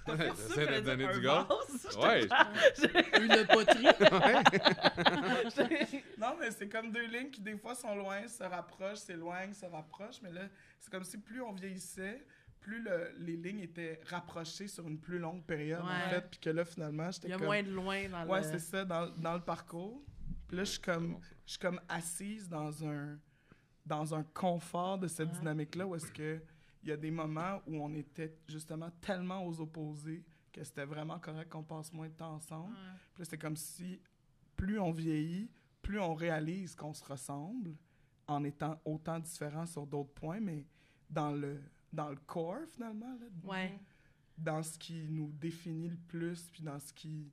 J'essaie de donner du gaz. Ouais. Une poterie. Non, mais c'est comme 2 lignes qui, des fois, sont loin, se rapprochent, s'éloignent, se rapprochent. Mais là, c'est comme si plus on vieillissait, plus les lignes étaient rapprochées sur une plus longue période, en fait. Puis que là, finalement, j'étais comme... Il y a moins de loin dans le... Ouais, c'est ça, dans le parcours. Puis là, je suis comme assise dans un confort de cette dynamique-là où est-ce que il y a des moments où on était justement tellement aux opposés que c'était vraiment correct qu'on passe moins de temps ensemble. Puis là, c'est comme si plus on vieillit, plus on réalise qu'on se ressemble en étant autant différents sur d'autres points, mais dans le core, finalement, là, dans ce qui nous définit le plus, puis dans ce qui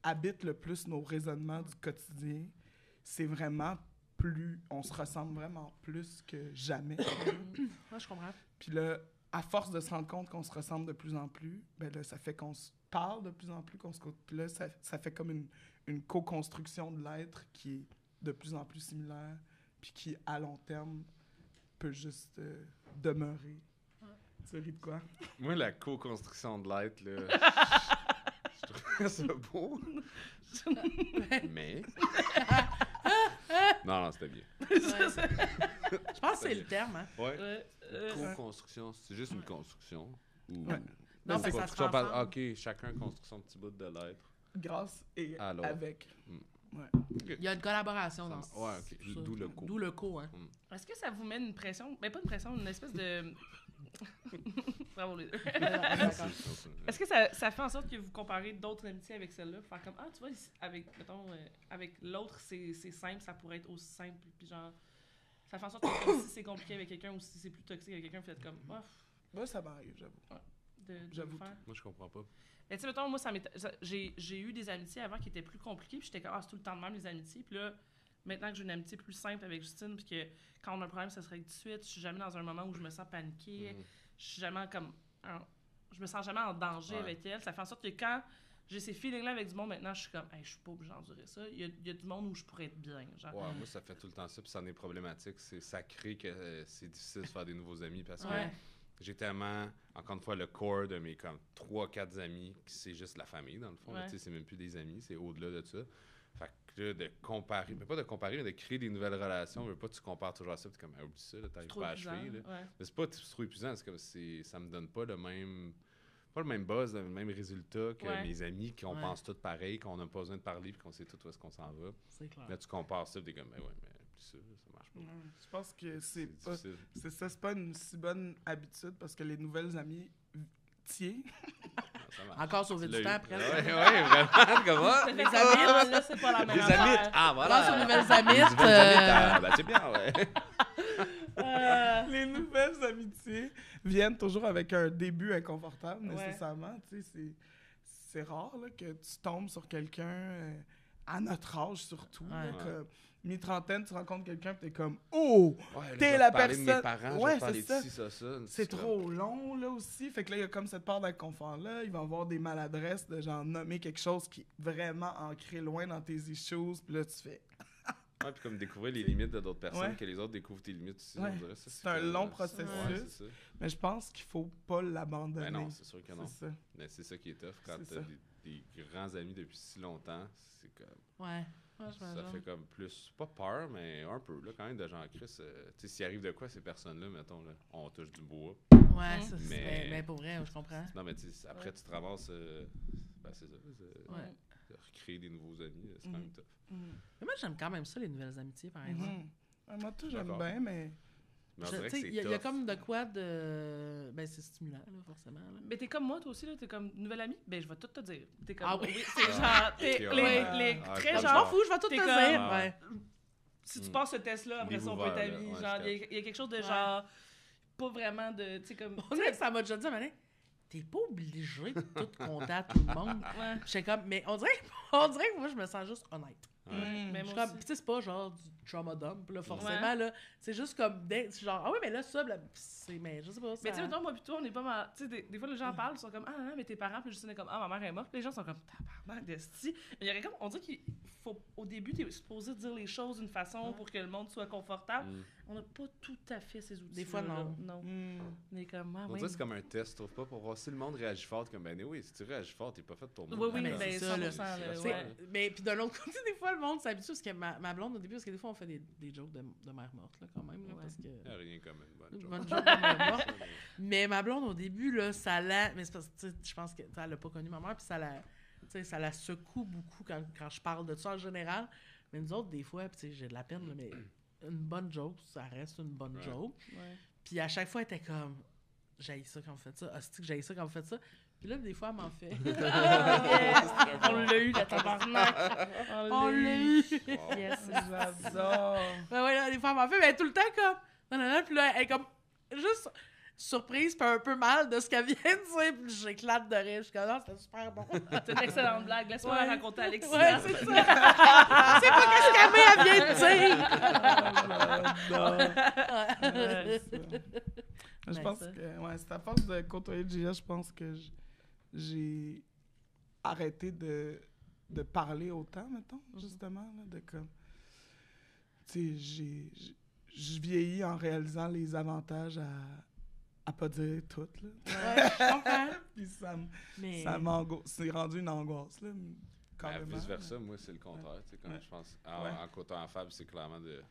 habite le plus nos raisonnements du quotidien, c'est vraiment plus... On se ressemble vraiment plus que jamais. Moi, je comprends. Puis là, à force de se rendre compte qu'on se ressemble de plus en plus, ben là, ça fait qu'on se parle de plus en plus, qu'on se... Puis là, ça fait comme une co-construction de l'être qui est de plus en plus similaire, puis qui, à long terme, peut juste demeurer. Tu ris de quoi? Moi, la co-construction de l'être, là... je trouve ça beau. Mais... Non, c'était bien. Je pense que c'est le terme, hein? Ouais. Co-construction, c'est juste une construction. Ou... Non, mais ça se fait ensemble. OK, chacun construit son petit bout de l'être. Grâce et avec. Ouais. Okay. Il y a une collaboration dans ça. Ouais, OK. D'où le co. D'où le co, hein. Est-ce que ça vous met une pression? Ben, pas une pression, une espèce de... Bravo les deux. Est-ce que ça fait en sorte que vous comparez d'autres amitiés avec celle-là? Faire comme, tu vois, avec, mettons, avec l'autre, c'est simple, ça pourrait être aussi simple. Puis genre, ça fait en sorte que si c'est compliqué avec quelqu'un ou si c'est plus toxique avec quelqu'un, vous faites comme, Moi, ça m'arrive, j'avoue. J'avoue. Moi, je comprends pas. Mais tu sais, mettons, moi, j'ai eu des amitiés avant qui étaient plus compliquées, puis j'étais comme, c'est tout le temps de même, les amitiés. Puis là, maintenant que j'ai une amitié plus simple avec Justine, puis que quand on a un problème, ça se règle tout de suite, je suis jamais dans un moment où je me sens paniquée, je suis jamais comme... je me sens jamais en danger avec elle. Ça fait en sorte que quand j'ai ces feelings-là avec du monde, maintenant, je suis comme, je suis pas obligée d'endurer ça. Il y a du monde où je pourrais être bien. Genre. Ouais, moi, ça fait tout le temps ça, puis ça en est problématique. Ça crée que c'est difficile de faire des nouveaux amis parce que j'ai tellement, encore une fois, le core de mes comme 3-4 amis, qui c'est juste la famille, dans le fond. Là, c'est même plus des amis, c'est au-delà de ça. Fait que là, de comparer, mais pas de comparer, mais de créer des nouvelles relations. Je veux pas que tu compares toujours à ça, puis comme, oublie ça, t'arrives pas à achever. Mais c'est pas trop épuisant, c'est comme ça me donne pas le même buzz, le même résultat que mes amis qu'on pense tous pareil, qu'on n'a pas besoin de parler, puis qu'on sait tout où est-ce qu'on s'en va. C'est clair. Là, tu compares ça, puis t'es comme, mais ça marche pas. Je pense que c'est pas une si bonne habitude parce que les nouvelles amies encore sauver du temps après. Oui, vraiment. Comment? Les amis, là, c'est pas la même affaire. Amis, voilà. Grâce aux nouvelles amies. C'est bien, ouais. Les nouvelles amitiés viennent toujours avec un début inconfortable, nécessairement. Tu sais, c'est rare là, que tu tombes sur quelqu'un à notre âge, surtout. Mi-trentaine, tu rencontres quelqu'un, puis t'es comme « Oh! T'es la personne! » De mes parents, ouais, c'est ça. C'est trop long, là, aussi. Fait que là, il y a comme cette part d'inconfort-là. Il va y avoir des maladresses de genre nommer quelque chose qui est vraiment ancré loin dans tes issues, puis là, tu fais... Ouais, puis comme découvrir les limites de d'autres personnes, que les autres découvrent tes limites aussi. On dirait, c'est un long processus, mais je pense qu'il faut pas l'abandonner. Ben non, c'est sûr que non. C'est ça. Mais c'est ça qui est tough. Quand t'as des grands amis depuis si longtemps, c'est comme... Ouais. Ça fait comme plus, pas peur, mais un peu, là, quand même, de genre, Chris, tu sais, s'il arrive de quoi, ces personnes-là, mettons, là, on touche du bois. Ouais, ça, mais pour vrai, je comprends. Non, mais tu sais, après, tu te ramasses, c'est ça, de recréer des nouveaux amis, c'est quand même tough. Mais moi, j'aime quand même ça, les nouvelles amitiés, par exemple. Moi, tout, j'aime bien, mais... Il y a comme de quoi de... Ben, c'est stimulant, là, forcément. Là. Mais t'es comme moi, toi aussi, là. T'es comme nouvelle amie. Ben, je vais tout te dire. T'es comme... Ah oui? C'est genre... les très genre... Je m'en fous, je vais tout te dire. Ouais. Si tu passes ce test-là, après ça, on peut être amis. Genre, il y a quelque chose de genre... Pas vraiment de... Tu sais, comme... On dirait que ça m'a déjà dit, mais t'es pas obligé de tout compter à tout le monde. J'étais comme... Mais on dirait que moi, je me sens juste honnête. Mais Je suis moi comme, aussi. tu sais, c'est pas genre du trauma dump, là, forcément, là. C'est juste comme, c'est genre, ah oui, mais là, ça, mais je sais pas, ça... Mais tu sais, mettons, moi, plutôt, on est pas mal. Tu sais, des fois, les gens parlent, ils sont comme, ah, non, mais tes parents, puis Justine est comme, ah, ma mère est morte. Puis les gens sont comme, tabarnak, d'esti. Mais il y aurait comme, on dirait qu'il faut, au début, t'es supposé dire les choses d'une façon pour que le monde soit confortable. On n'a pas tout à fait ces outils. Des fois, non. On est comme, ah, On oui. dirait que c'est comme un test, tu trouves pas? Pour voir si le monde réagit fort, comme, ben oui, si tu réagis fort, t'es pas fait pour moi. Oui, mais ben, c'est ça, 100%, là. là, C'est- ouais. Mais puis de l'autre côté, des fois, le monde s'habitue, parce que ma blonde, au début, parce que des fois, on fait des jokes de mère morte, là, quand même, là, parce que... Il y a rien comme une bonne joke. Bonne joke de mère morte. Mais ma blonde, au début, là, ça l'a... Mais c'est parce que, tu sais, je pense qu'elle a pas connu ma mère, puis ça la secoue beaucoup quand je parle de ça en général. Mais nous autres, des fois, puis tu sais, j'ai de la peine, là, mais une bonne joke, ça reste une bonne joke. Ouais. Puis à chaque fois, elle était comme... J'haïs ça quand vous faites ça. Hostie que j'haïs ça quand vous faites ça. Puis là, des fois, elle m'en fait. On l'a eu, la tabarnak. On l'a eu! Yes. J'adore. Ben ouais, là, des fois, elle m'en fait, mais tout le temps comme... Non, puis là, elle est comme juste surprise puis un peu mal de ce qu'elle vient de dire. Puis j'éclate de rire. Je suis comme, non, c'était super bon. C'est une excellente blague. Laisse-moi la raconter à Alexis. Ouais, c'est ça. C'est pas qu'est-ce qu'elle vient de dire. Je Ben, pense ça. que, ouais, c'est à force de côtoyer Gia, je pense que j'ai arrêté de parler autant, mettons, justement, là, de comme... Tu sais, je vieillis en réalisant les avantages à pas dire tout, là. Ouais, je comprends. Puis Mais... ça m'angoisse. C'est rendu une angoisse, là, Ben, carrément. vice-versa, moi, c'est le contraire. Tu sais, quand Ouais. je pense Ouais. en côtoyant Fab, c'est clairement de.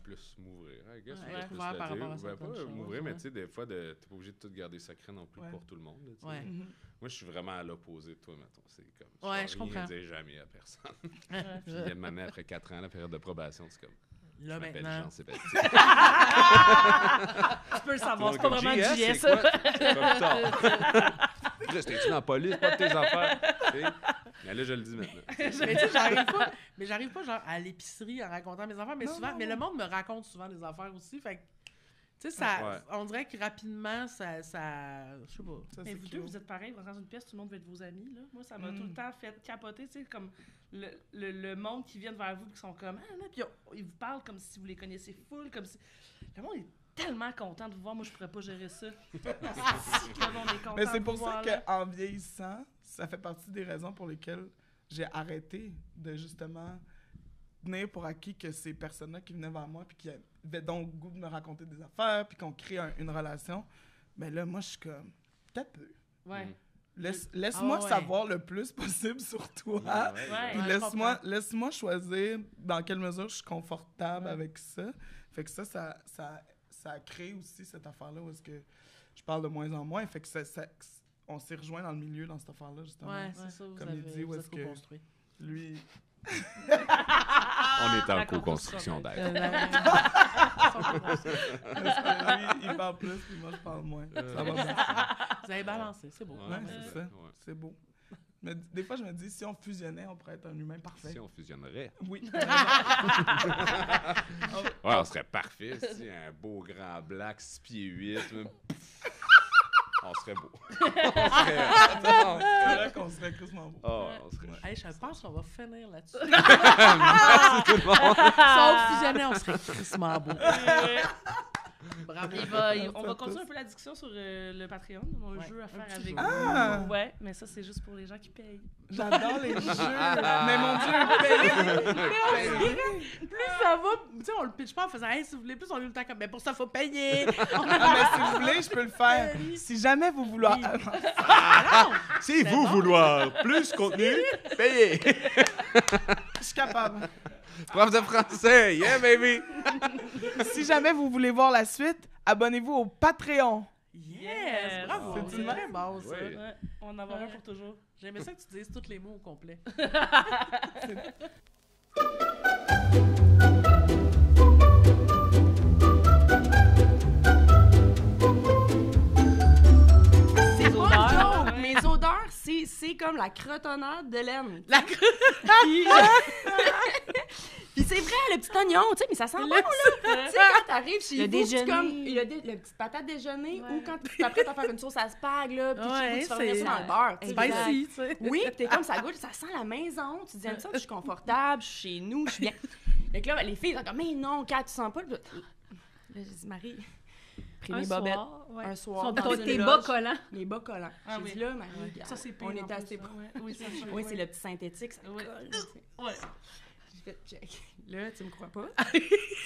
Plus m'ouvrir. I guess, Ouais, on va être plus ouvert le par dire. rapport à Ben, certaines pas choses, m'ouvrir, mais ouais. tu sais, des fois, t'es pas obligé de tout garder secret non plus Ouais. pour tout le monde. Là, tu sais. Ouais. Mhm. Moi, je suis vraiment à l'opposé de toi, mettons. C'est comme. Je Ouais, vais je rien comprends. dire jamais à personne. Puis, il y a une année après 4 ans, la période de probation, c'est comme. Là, Je m'appelle maintenant... Jean-Sébastien. Tu peux le savoir, c'est pas Comme, vraiment JS, JS, c'est ça. quoi? Comme tard. Restais-tu dans la police, pas de tes affaires. Tu sais? Mais là, je le dis maintenant. Mais tu sais, j'arrive pas genre à l'épicerie en racontant mes affaires, mais mais le monde me raconte souvent des affaires aussi, fait que, tu sais, ça, Ouais. on dirait que rapidement, ça je sais pas. Ça, Mais c'est vous deux, cute. vous êtes pareils, vous êtes dans une pièce, tout le monde veut être vos amis. Là. Moi, ça m'a tout le temps fait capoter, tu sais, comme le monde qui vient vers vous, qui sont comme, ah, là, puis ils vous parlent comme si vous les connaissez full, comme si... Le monde est tellement content de vous voir, moi, je pourrais pas gérer ça. Le monde est content Mais c'est de pour vous ça voir, là. qu'en vieillissant, ça fait partie des raisons pour lesquelles j'ai arrêté de justement tenir pour acquis que ces personnes-là qui venaient vers moi puis qui avaient donc le goût de me raconter des affaires puis qu'on crée une relation, mais là, moi, je suis comme, t'as peu. Ouais. Laisse-moi Ah ouais. savoir le plus possible sur toi. Ouais. Puis Ouais, laisse-moi choisir dans quelle mesure je suis confortable Ouais. avec ça. Fait que ça crée aussi cette affaire-là où est-ce que je parle de moins en moins. Fait que on s'est rejoint dans le milieu dans cette affaire-là, justement. Ouais, c'est ça, vous Comme avez il dit, où vous est-ce êtes que- co-construit. Lui, On est en La co-construction co-construction d'aide. parce que lui, il parle plus, puis moi, je parle moins. Ça va bien. Vous avez balancé, c'est beau. Ouais, c'est ça. Ouais. C'est beau. Mais des fois, je me dis, si on fusionnait, on pourrait être un humain parfait. Si on fusionnerait. Oui. Ouais, on serait parfait. Si un beau grand black, 6 pieds 8. On serait beau. C'est vrai qu'on serait crissement beau. Oh, on serait. Hey, je pense qu'on va finir là-dessus. Merci tout le monde. Si on fusionnait, on serait crissement beau. Bravo. On va continuer un peu la discussion sur le Patreon. On a un Ouais, jeu à faire petit avec jeu. Ah! vous. Ouais, mais ça, c'est juste pour les gens qui payent. J'adore les jeux. Mais mon Dieu, paye. Plus ça va, tu sais, on le pitch pas en faisant, hey, si vous voulez plus, on est le temps comme, mais pour ça, faut payer. Ah, mais si vous voulez, je peux le faire. Si jamais vous voulez... Si vous vouloir plus contenu, payez. Je suis capable. Prof de français, yeah baby. Si jamais vous voulez voir la suite, abonnez-vous au Patreon. Yes, bravo. C'est C'est une très bon, ça. Oui. Ouais, on en va avoir pour toujours. J'aimais ça que tu dises tous les mots au complet. C'est pas odeurs, une joke. ouais. Mes odeurs, c'est comme la crotonnade d'Hélène. La Puis, Puis c'est vrai, le petit oignon, tu sais, mais ça sent bon, là. Tu sais, quand t'arrives chez Le vous, déjeuner. c'est comme le petit patate déjeuner ou quand tu t'apprêtes à faire une sauce à spag, là, puis tu fais ça dans le beurre. Tu sais. Spicy, tu sais. Oui, puis t'es comme ça goûte, ça sent la maison. Tu te dis, ça, je suis confortable, je suis chez nous, je suis bien. Fait que là, les filles, ils sont comme, mais non, Kat, tu sens pas. Là, j'ai dit, Marie, pris mes bobettes. Un soir. Tes bas collants. Les bas collants. J'ai dit, là, Marie, regarde, Ça, c'est pire. on en est plus, assez ça. proches. Oui, ça, Oui, c'est le petit synthétique, ça Ouais. colle. Tu sais. Ouais. J'ai fait, check. Là, tu me crois pas?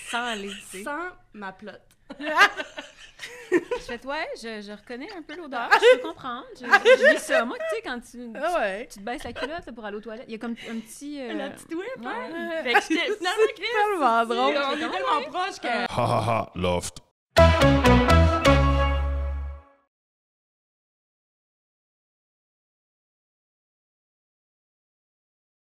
Sans les, tu sais. Sans ma plotte. Je fais, ouais, je reconnais un peu l'odeur. Je peux comprendre. Je vis ça. Moi, tu sais, quand tu te baisses la culotte là, pour aller aux toilettes, il y a comme un petit... La petite whip, ouais. Fait que j'étais finalement, Chris, Tellement drôle. on est tellement proches que... Ha ha ha, Loft.